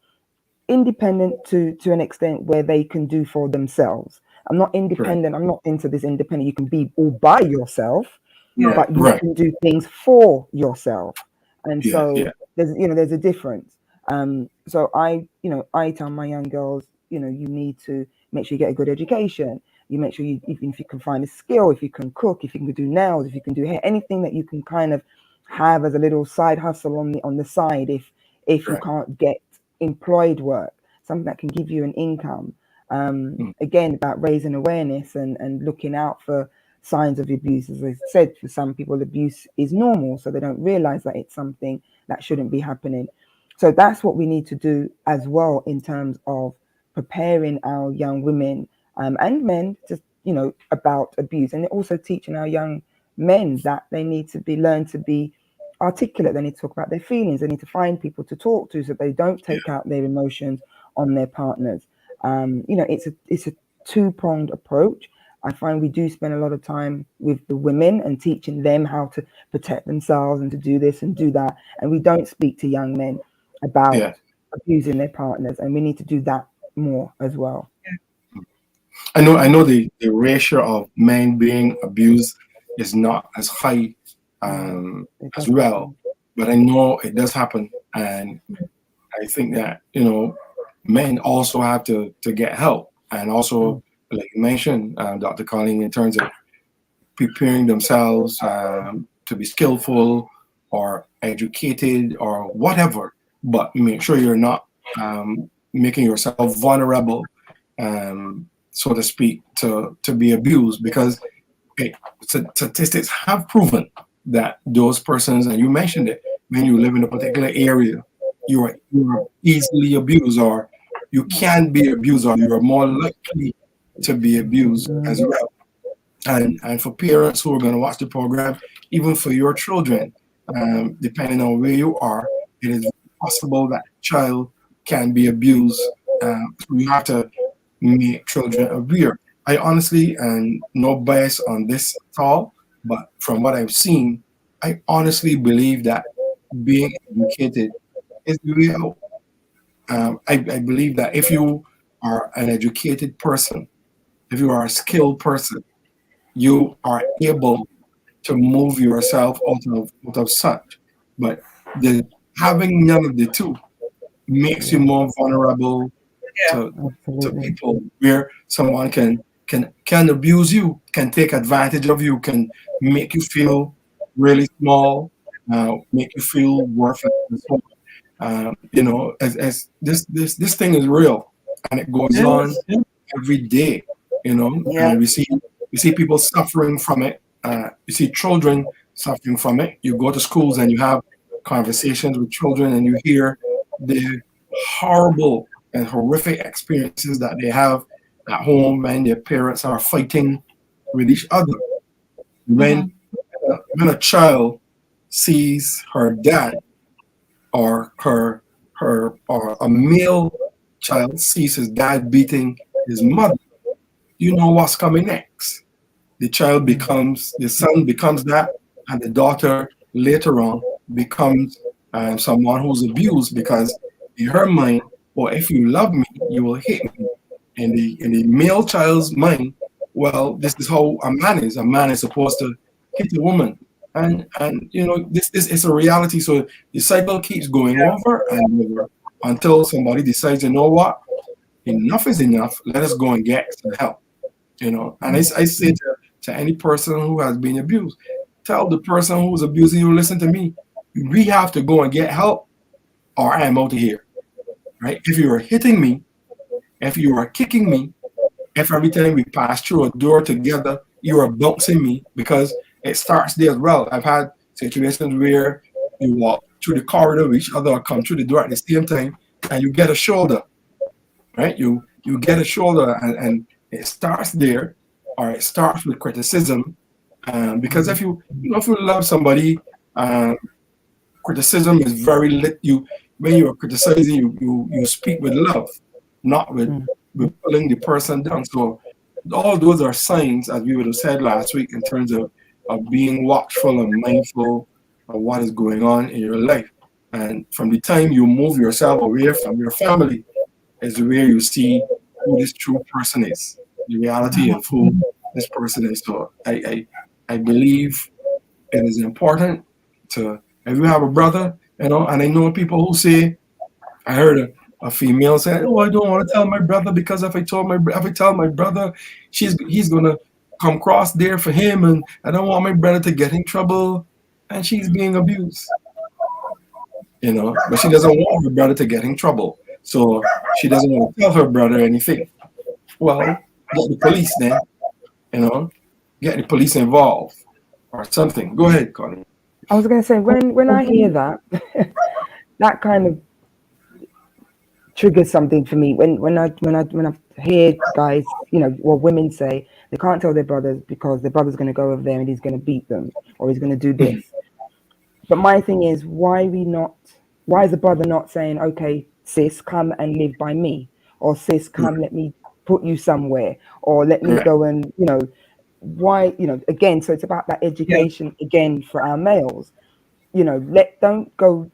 independent to an extent where they can do for themselves. I'm not independent. I'm not into this independent. You can be all by yourself, but you can do things for yourself. And so there's a difference. So I tell my young girls, you know, you need to make sure you get a good education. You make sure even if you can find a skill, if you can cook, if you can do nails, if you can do hair, anything that you can kind of have as a little side hustle on the side, if you can't get employed work, something that can give you an income. Again, about raising awareness and looking out for signs of abuse. As I said, for some people, abuse is normal, so they don't realize that it's something that shouldn't be happening. So that's what we need to do as well, in terms of preparing our young women and men, just, you know, about abuse, and also teaching our young men that they need to learn to be articulate. They need to talk about their feelings. They need to find people to talk to, so they don't take out their emotions on their partners. You know, it's a two-pronged approach. I find we do spend a lot of time with the women and teaching them how to protect themselves and to do this and do that, and we don't speak to young men about abusing their partners, and we need to do that more as well. I know the ratio of men being abused is not as high as well, but I know it does happen, and I think that, you know, men also have to get help, and also, like you mentioned, Dr. Colleen, in terms of preparing themselves to be skillful or educated or whatever, but make sure you're not making yourself vulnerable, so to speak, to be abused, because statistics have proven that those persons, and you mentioned it, when you live in a particular area, you are easily abused, or you can be abused, or you are more likely to be abused as well. And for parents who are going to watch the program, even for your children, depending on where you are, it is possible that a child can be abused. We have to make children aware. I honestly, and no bias on this at all, but from what I've seen, I honestly believe that being educated is the way out. I believe that if you are an educated person, if you are a skilled person, you are able to move yourself out of such. But having none of the two makes you more vulnerable to people, where someone can abuse you, can take advantage of you, can make you feel really small, make you feel worthless. You know, as this thing is real, and it goes on every day. You know, and we see people suffering from it. You see children suffering from it. You go to schools and you have conversations with children, and you hear the horrible and horrific experiences that they have at home, and their parents are fighting with each other. When a child sees her dad, or or a male child sees his dad beating his mother, you know what's coming next. The son becomes that, and the daughter later on becomes someone who's abused, because in her mind, well, if you love me, you will hate me. In the male child's mind, well, this is how a man is. A man is supposed to hit a woman, and you know, this is a reality. So the cycle keeps going over and over until somebody decides, you know what, enough is enough. Let us go and get some help. You know, and I say to any person who has been abused, tell the person who's abusing you, listen to me, we have to go and get help, or I am out of here. Right? If you are hitting me, if you are kicking me, if every time we pass through a door together, you are bouncing me, because it starts there as well. I've had situations where you walk through the corridor with each other or come through the door at the same time, and you get a shoulder, right? You get a shoulder, and it starts there, or it starts with criticism. Because if if you love somebody, criticism is very lit. When you are criticizing, you speak with love, not with pulling the person down. So all those are signs, as we would have said last week, in terms of being watchful and mindful of what is going on in your life. And from the time you move yourself away from your family is where you see who this true person is, the reality of who this person is. So I believe it is important to, if you have a brother, and I know people who say, I heard a female say, "Oh, I don't want to tell my brother, because if I tell my brother, he's gonna come cross there for him, and I don't want my brother to get in trouble," and she's being abused. But she doesn't want her brother to get in trouble, so she doesn't want to tell her brother anything. Well, get the police then, get the police involved or something. Go ahead, Connie. I was going to say, when I hear that, that kind of triggers something for me. When I hear guys, women say they can't tell their brothers because their brother's going to go over there and he's going to beat them or he's going to do this. But my thing is, why is the brother not saying, okay, sis, come and live by me, or sis, come, let me put you somewhere, or let me go and, why, again, so it's about that education again for our males. Don't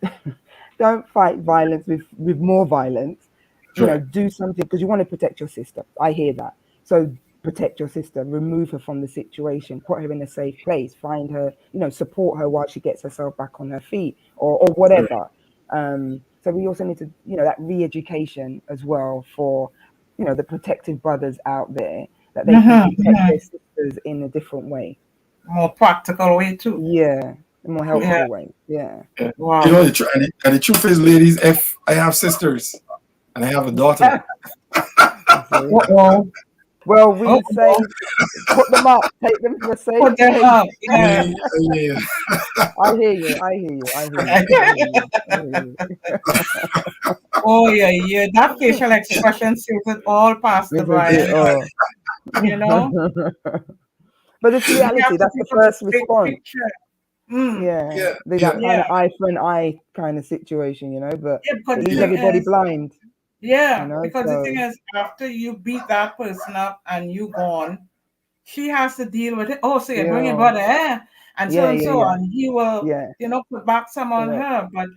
fight violence with more violence. Do something, because you want to protect your sister. I hear that. So protect your sister, remove her from the situation, put her in a safe place, find her, support her while she gets herself back on her feet, or whatever. So we also need to, that re-education as well for, the protective brothers out there, that they can protect their sisters in a different way. More practical way too. Yeah, a more helpful way. Yeah. Wow. The truth is, ladies, if I have sisters and I have a daughter. Well, we say put them up, take them to a safe Put them place. up. Yeah. Yeah. I hear you. Oh yeah. That facial expression seems it all past the Brian. But it's reality. That's the first response. Yeah. That kind of eye for an eye kind of situation, but it leaves everybody blind. Yeah, because the thing is, after you beat that person up and you gone, she has to deal with it. Oh, so you're bringing brother, and so and so on. He will, put back some on her. But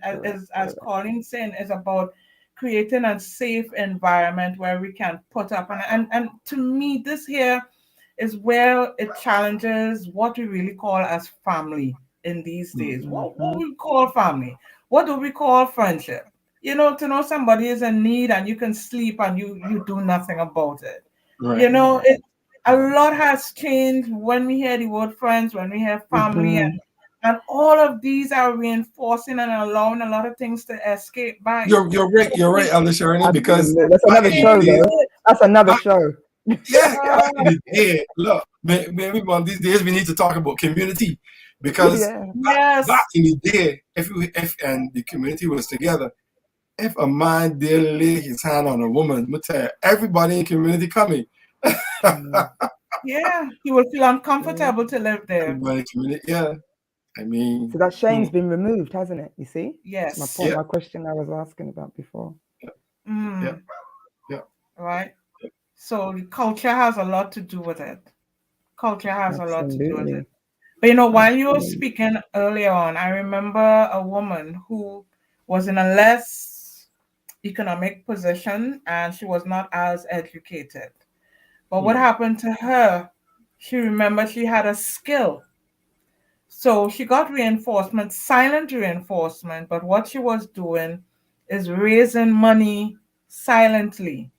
as Colleen saying, it's about creating a safe environment where we can put up. And to me, this here is where it challenges what we really call as family in these days. What we call family? What do we call friendship? To know somebody is in need and you can sleep and you do nothing about it. Right. A lot has changed when we hear the word friends, when we hear family, and all of these are reinforcing and allowing a lot of things to escape by. You're right, Elder Shirley, because that's another show, though. That's another show. Yeah, look, maybe one of these days we need to talk about community, because back in the day, if and the community was together, if a man did lay his hand on a woman, everybody in the community coming. He will feel uncomfortable to live there. I mean, so that shame's been removed, hasn't it? You see? Yes. My point, my question I was asking about before. Right. So the culture has a lot to do with it. Culture has a lot to do with it. But while you were speaking earlier on, I remember a woman who was in a less economic position and she was not as educated. But what happened to her? She remembered she had a skill. So she got reinforcement, silent reinforcement, but what she was doing is raising money silently,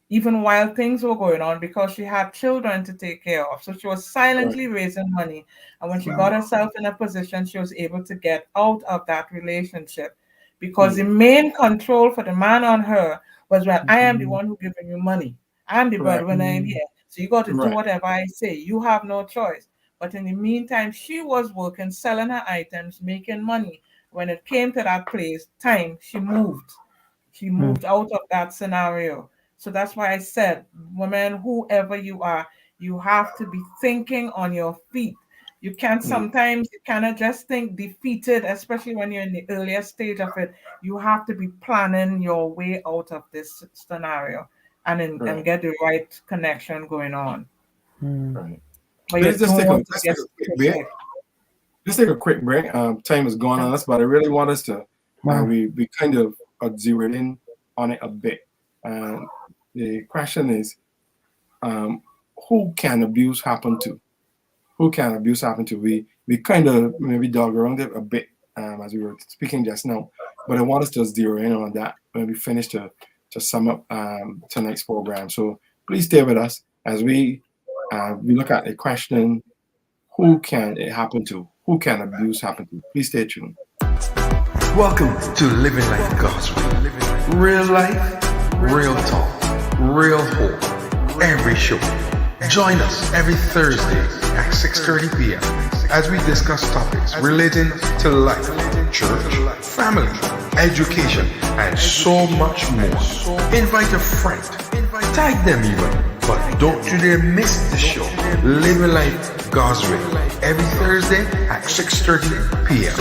even while things were going on, because she had children to take care of. So she was silently raising money. And when she got herself in a position, she was able to get out of that relationship, because the main control for the man on her was, well, I am the one who giving you money. I'm the Right. breadwinner in here. So you got to do Right. whatever I say. You have no choice. But in the meantime, she was working, selling her items, making money. When it came to that place, time, she moved. She moved out of that scenario. So that's why I said, women, whoever you are, you have to be thinking on your feet. You can't sometimes, you cannot just think defeated, especially when you're in the earlier stage of it. You have to be planning your way out of this scenario and Right. get the right connection going on. Right. But you Let's just don't take a, want to let's get take a quick break. specific. Let's take a quick break. Time is gone on us, but I really want us to Wow. we kind of zeroed in on it a bit. The question is, who can abuse happen to? Who can abuse happen to? We kind of maybe dug around it a bit as we were speaking just now, but I want us to zero in on that when we finish to sum up tonight's program. So please stay with us as we look at the question: who can it happen to? Who can abuse happen to? Please stay tuned. Welcome to Living Life God's Way. Real life, real talk, real hope. Every show. Join us every Thursday at 6:30 p.m. as we discuss topics relating to life, church, family, education, and so much more. Invite a friend, tag them even, but don't you dare miss the show. Living Life God's Way every Thursday at 6:30 p.m.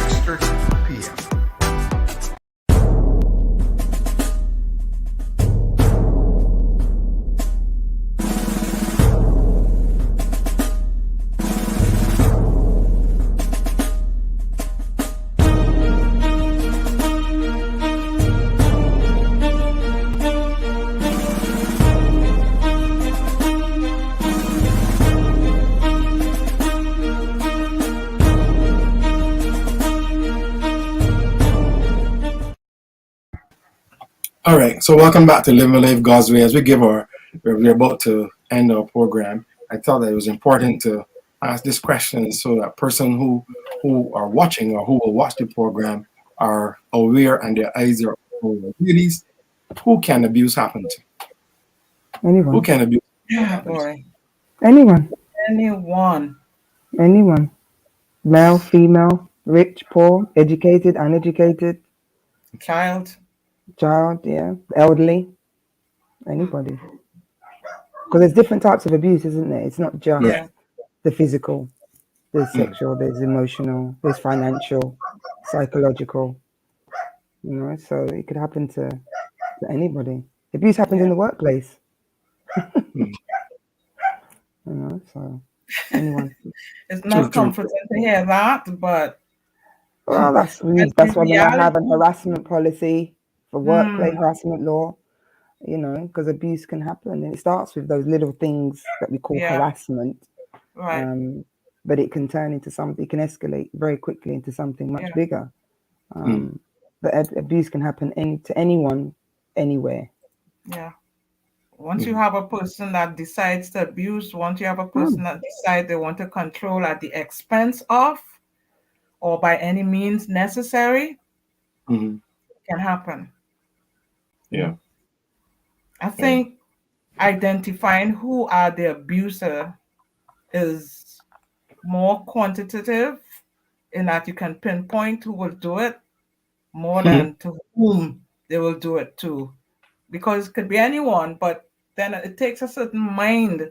All right, so welcome back to Living Life God's Way. As we're about to end our program, I thought that it was important to ask this question so that person who are watching or who will watch the program are aware and their eyes are open. Ladies, who can abuse happen to? Anyone. Who can abuse? Yeah, boy. Anyone. Anyone. Male, female, rich, poor, educated, uneducated, Child. child, yeah, elderly, anybody. Because there's different types of abuse, isn't there? It's not just Yeah. the physical. There's sexual, there's emotional, there's financial, psychological. You know, so it could happen to anybody. Abuse happens in the workplace. You know, so anyone. It's not True. comforting to hear that, but Well, that's why we might have an harassment policy for workplace harassment law. You know, because abuse can happen, and it starts with those little things that we call Yeah. harassment. right. But it can turn into something. It can escalate very quickly into something much Yeah. bigger. But abuse can happen to anyone, anywhere. Yeah. Once you have a person that decides to abuse, once you have a person that decides they want to control at the expense of or by any means necessary, Mhm. can happen. Yeah. I think identifying who are the abuser is more quantitative in that you can pinpoint who will do it more than to whom they will do it to. Because it could be anyone, but then it takes a certain mind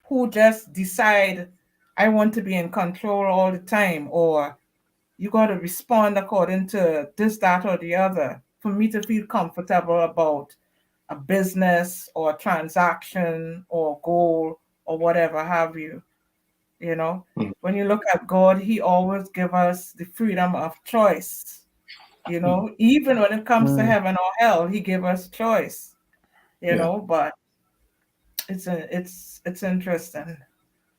who just decide, I want to be in control all the time, or you got to respond according to this, that, or the other for me to feel comfortable about a business or a transaction or goal or whatever have you. You know, when you look at God, He always give us the freedom of choice. You know, even when it comes to heaven or hell, He gave us choice. You know, but it's interesting.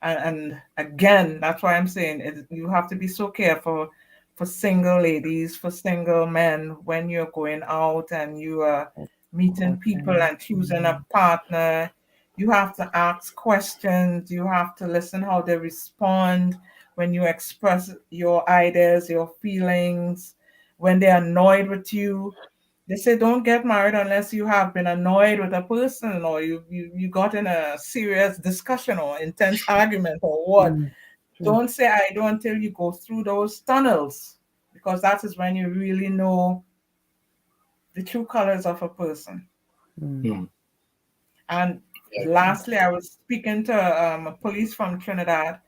And again, that's why I'm saying you have to be so careful for single ladies, for single men when you're going out and you are meeting people and choosing a partner. You have to ask questions. You have to listen how they respond when you express your ideas, your feelings, when they're annoyed with you. They say don't get married unless you have been annoyed with a person or you got in a serious discussion or intense argument or what. Mm, true. Don't say I do until you go through those tunnels, because that is when you really know the true colors of a person. Mm. And Yeah. lastly, I was speaking to a police from Trinidad,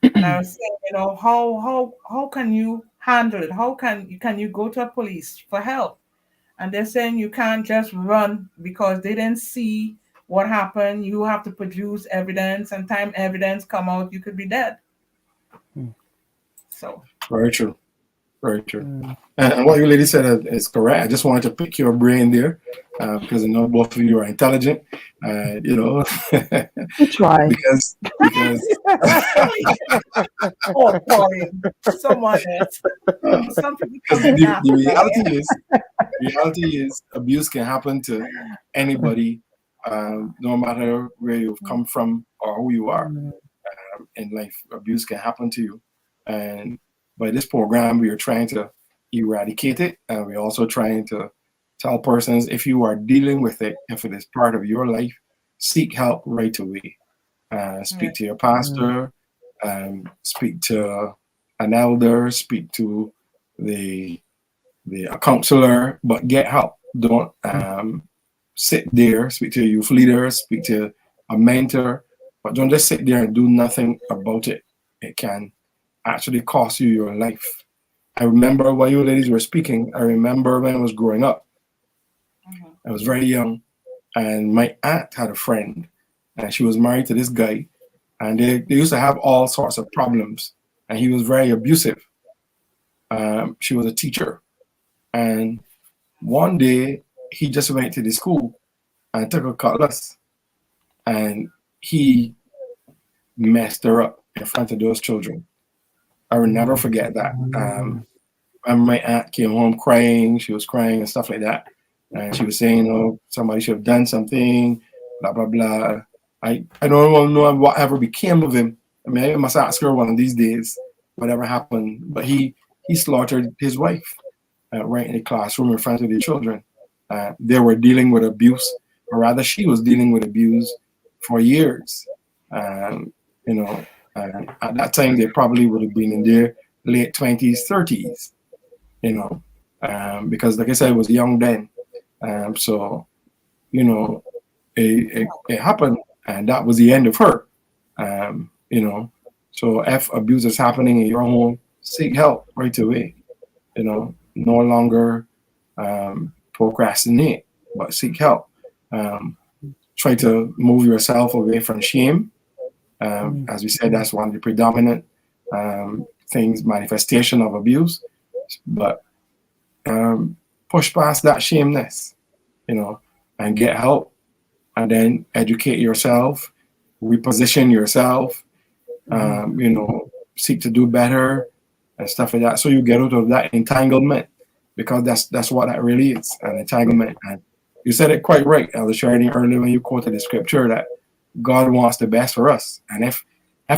and I was saying, how can you handle it? How can you go to a police for help? And they're saying you can't just run because they didn't see what happened. You have to produce evidence, and time evidence come out, you could be dead. Mm. So Very true. Very true. Mm. And what you lady said is correct. I just wanted to pick your brain there because I know both of you are intelligent. You know, We try. because oh boy, someone else. Some people because come in the after reality is abuse can happen to anybody, no matter where you've come from or who you are Mm. in life. Abuse can happen to you, and by this program, we are trying to eradicate it, and we're also trying to tell persons if you are dealing with it, if it is part of your life, seek help right away. Speak to your pastor, speak to an elder, speak to the a counselor, but get help. Don't sit there. Speak to a youth leader, speak to a mentor, but don't just sit there and do nothing about it. It can actually cost you your life. I remember while you ladies were speaking, I remember when I was growing up. I was very young, and my aunt had a friend, and she was married to this guy, and they used to have all sorts of problems, and he was very abusive. She was a teacher, and one day he just went to the school and took a cutlass, and he messed her up in front of those children. I will never forget that. And my aunt came home crying. She was crying and stuff like that. And she was saying, somebody should have done something, blah, blah, blah. I don't know whatever became of him. I mean, I must ask her one of these days whatever happened. But he slaughtered his wife right in the classroom in front of the children. They were dealing with abuse, or rather, she was dealing with abuse for years. At that time, they probably would have been in their late 20s, 30s, because, like I said, I was young then. So, it happened, and that was the end of her. So if abuse is happening in your home, seek help right away. No longer procrastinate, but seek help. Try to move yourself away from shame. As we said, that's one of the predominant things, manifestation of abuse. But push past that shameness, and get help, and then educate yourself, reposition yourself, seek to do better and stuff like that. So you get out of that entanglement, because that's what that really is, an entanglement. And you said it quite right, Elder Sheridan, earlier when you quoted the scripture that God wants the best for us. And if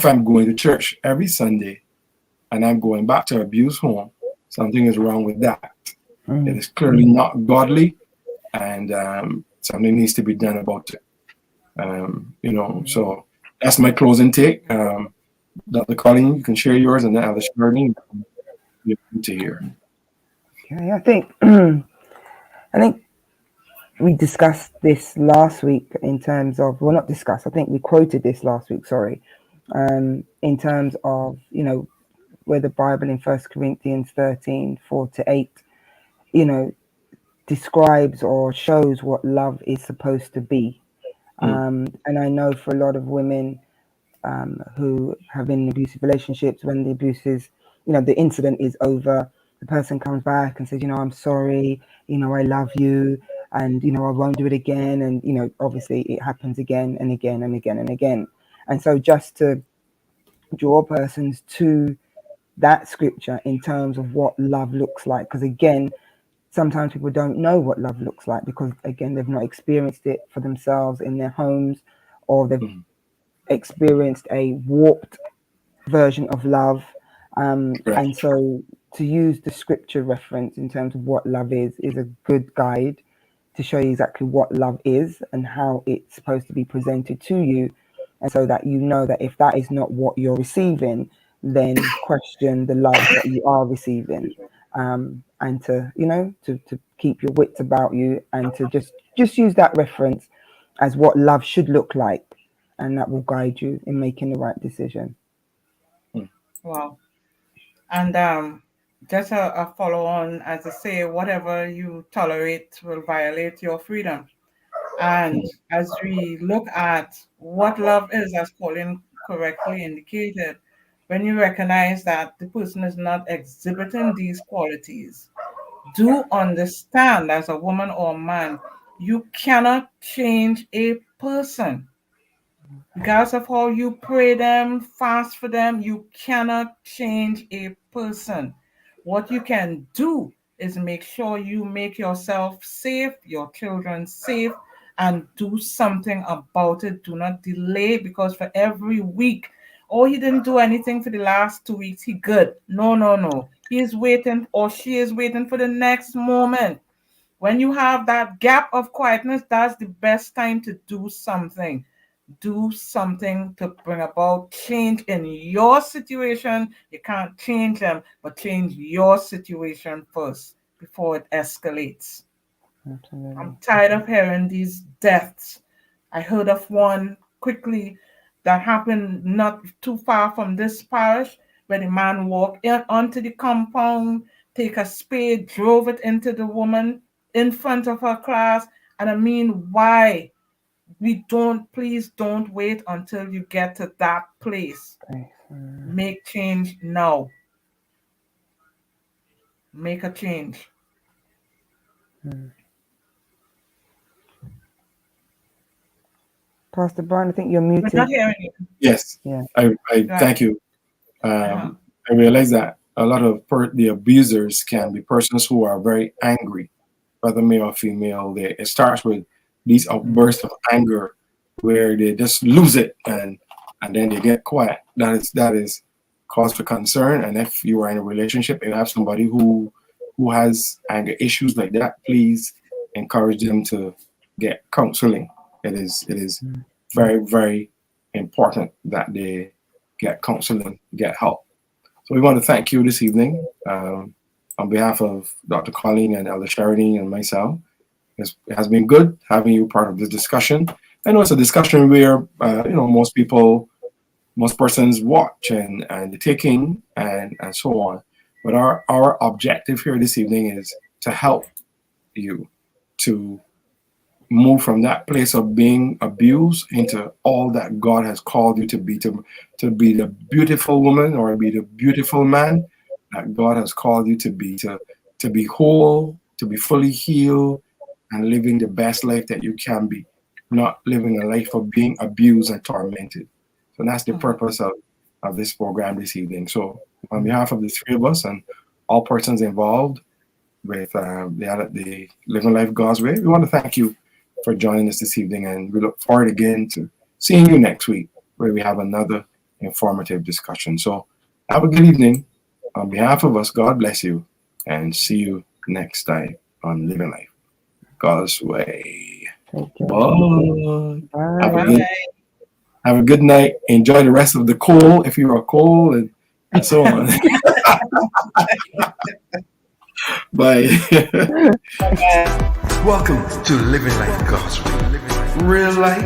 I'm going to church every Sunday and I'm going back to abuse home, something is wrong with that. It is clearly not godly, and something needs to be done about it. So that's my closing take. Dr. Colleen, you can share yours, and then Elder Sheridan, you to hear. Okay, I think we discussed this last week in terms of, well, not discussed, I think we quoted this last week, sorry, in terms of, where the Bible in 1 Corinthians 13, 4-8, describes or shows what love is supposed to be. And I know for a lot of women who have been in abusive relationships, when the abuse is, the incident is over, the person comes back and says, I'm sorry, I love you, and, I won't do it again. And, obviously it happens again and again and again and again. And so just to draw persons to that scripture in terms of what love looks like, because again, sometimes people don't know what love looks like, because again, they've not experienced it for themselves in their homes, or they've experienced a warped version of love. And so to use the scripture reference in terms of what love is a good guide to show you exactly what love is and how it's supposed to be presented to you. And so that you know that if that is not what you're receiving, then question the love that you are receiving. And to, you know, to keep your wits about you and to just use that reference as what love should look like. And that will guide you in making the right decision. Wow. And just a follow on, as I say, whatever you tolerate will violate your freedom. And as we look at what love is, as Colin correctly indicated, when you recognize that the person is not exhibiting these qualities, do understand as a woman or man, you cannot change a person. Regardless of how you pray them, fast for them, you cannot change a person. What you can do is make sure you make yourself safe, your children safe, and do something about it. Do not delay, because for every week, oh, he didn't do anything for the last 2 weeks, he good. No. He is waiting, or she is waiting for the next moment. When you have that gap of quietness, that's the best time to do something. Do something to bring about change in your situation. You can't change them, but change your situation first before it escalates. Absolutely. I'm tired of hearing these deaths. I heard of one quickly that happened not too far from this parish, where the man walked in onto the compound, take a spade, drove it into the woman in front of her class. And I mean, why? Please don't wait until you get to that place. Make change now. Make a change. Pastor Brian, I think you're We're muted. not hearing you. Yes. Yeah. I thank you. I realize that a lot of the abusers can be persons who are very angry, whether male or female. It starts with these outbursts of anger where they just lose it and then they get quiet. That is cause for concern. And if you are in a relationship and you have somebody who has anger issues like that, please encourage them to get counseling. It is very, very important that they get counseling, get help. So we want to thank you this evening on behalf of Dr. Colleen and Elder Sheridan and myself. It has been good having you part of this discussion. I know it's a discussion where most persons watch and taking and so on. But our objective here this evening is to help you to move from that place of being abused into all that God has called you to be the beautiful woman or be the beautiful man that God has called you to be whole, to be fully healed, and living the best life that you can be, not living a life of being abused and tormented. So that's the purpose of this program this evening. So on behalf of the three of us and all persons involved with the Living Life God's Way, we want to thank you for joining us this evening, and we look forward again to seeing you next week where we have another informative discussion. So have a good evening. On behalf of us, God bless you, and see you next time on Living Life God's Way. Bye. Have a good night. Enjoy the rest of the cold if you are cold and so on. Bye. Welcome to Living Life God's Way. Real life,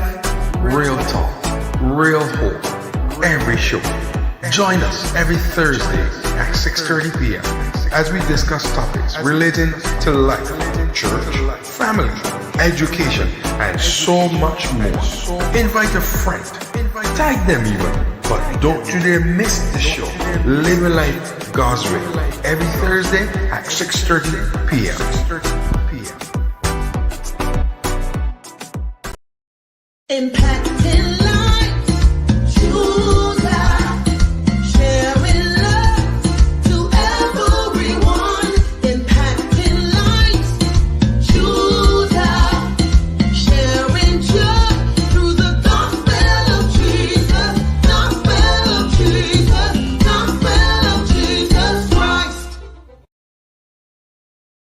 real talk, real hope. Every show. Join us every Thursday at 6:30 p.m. as we discuss topics relating to life, church, family, education, and so much more. Invite a friend. Tag them even. But don't you dare miss the show. Living Life God's Way. Every Thursday at 6:30 p.m. Impacting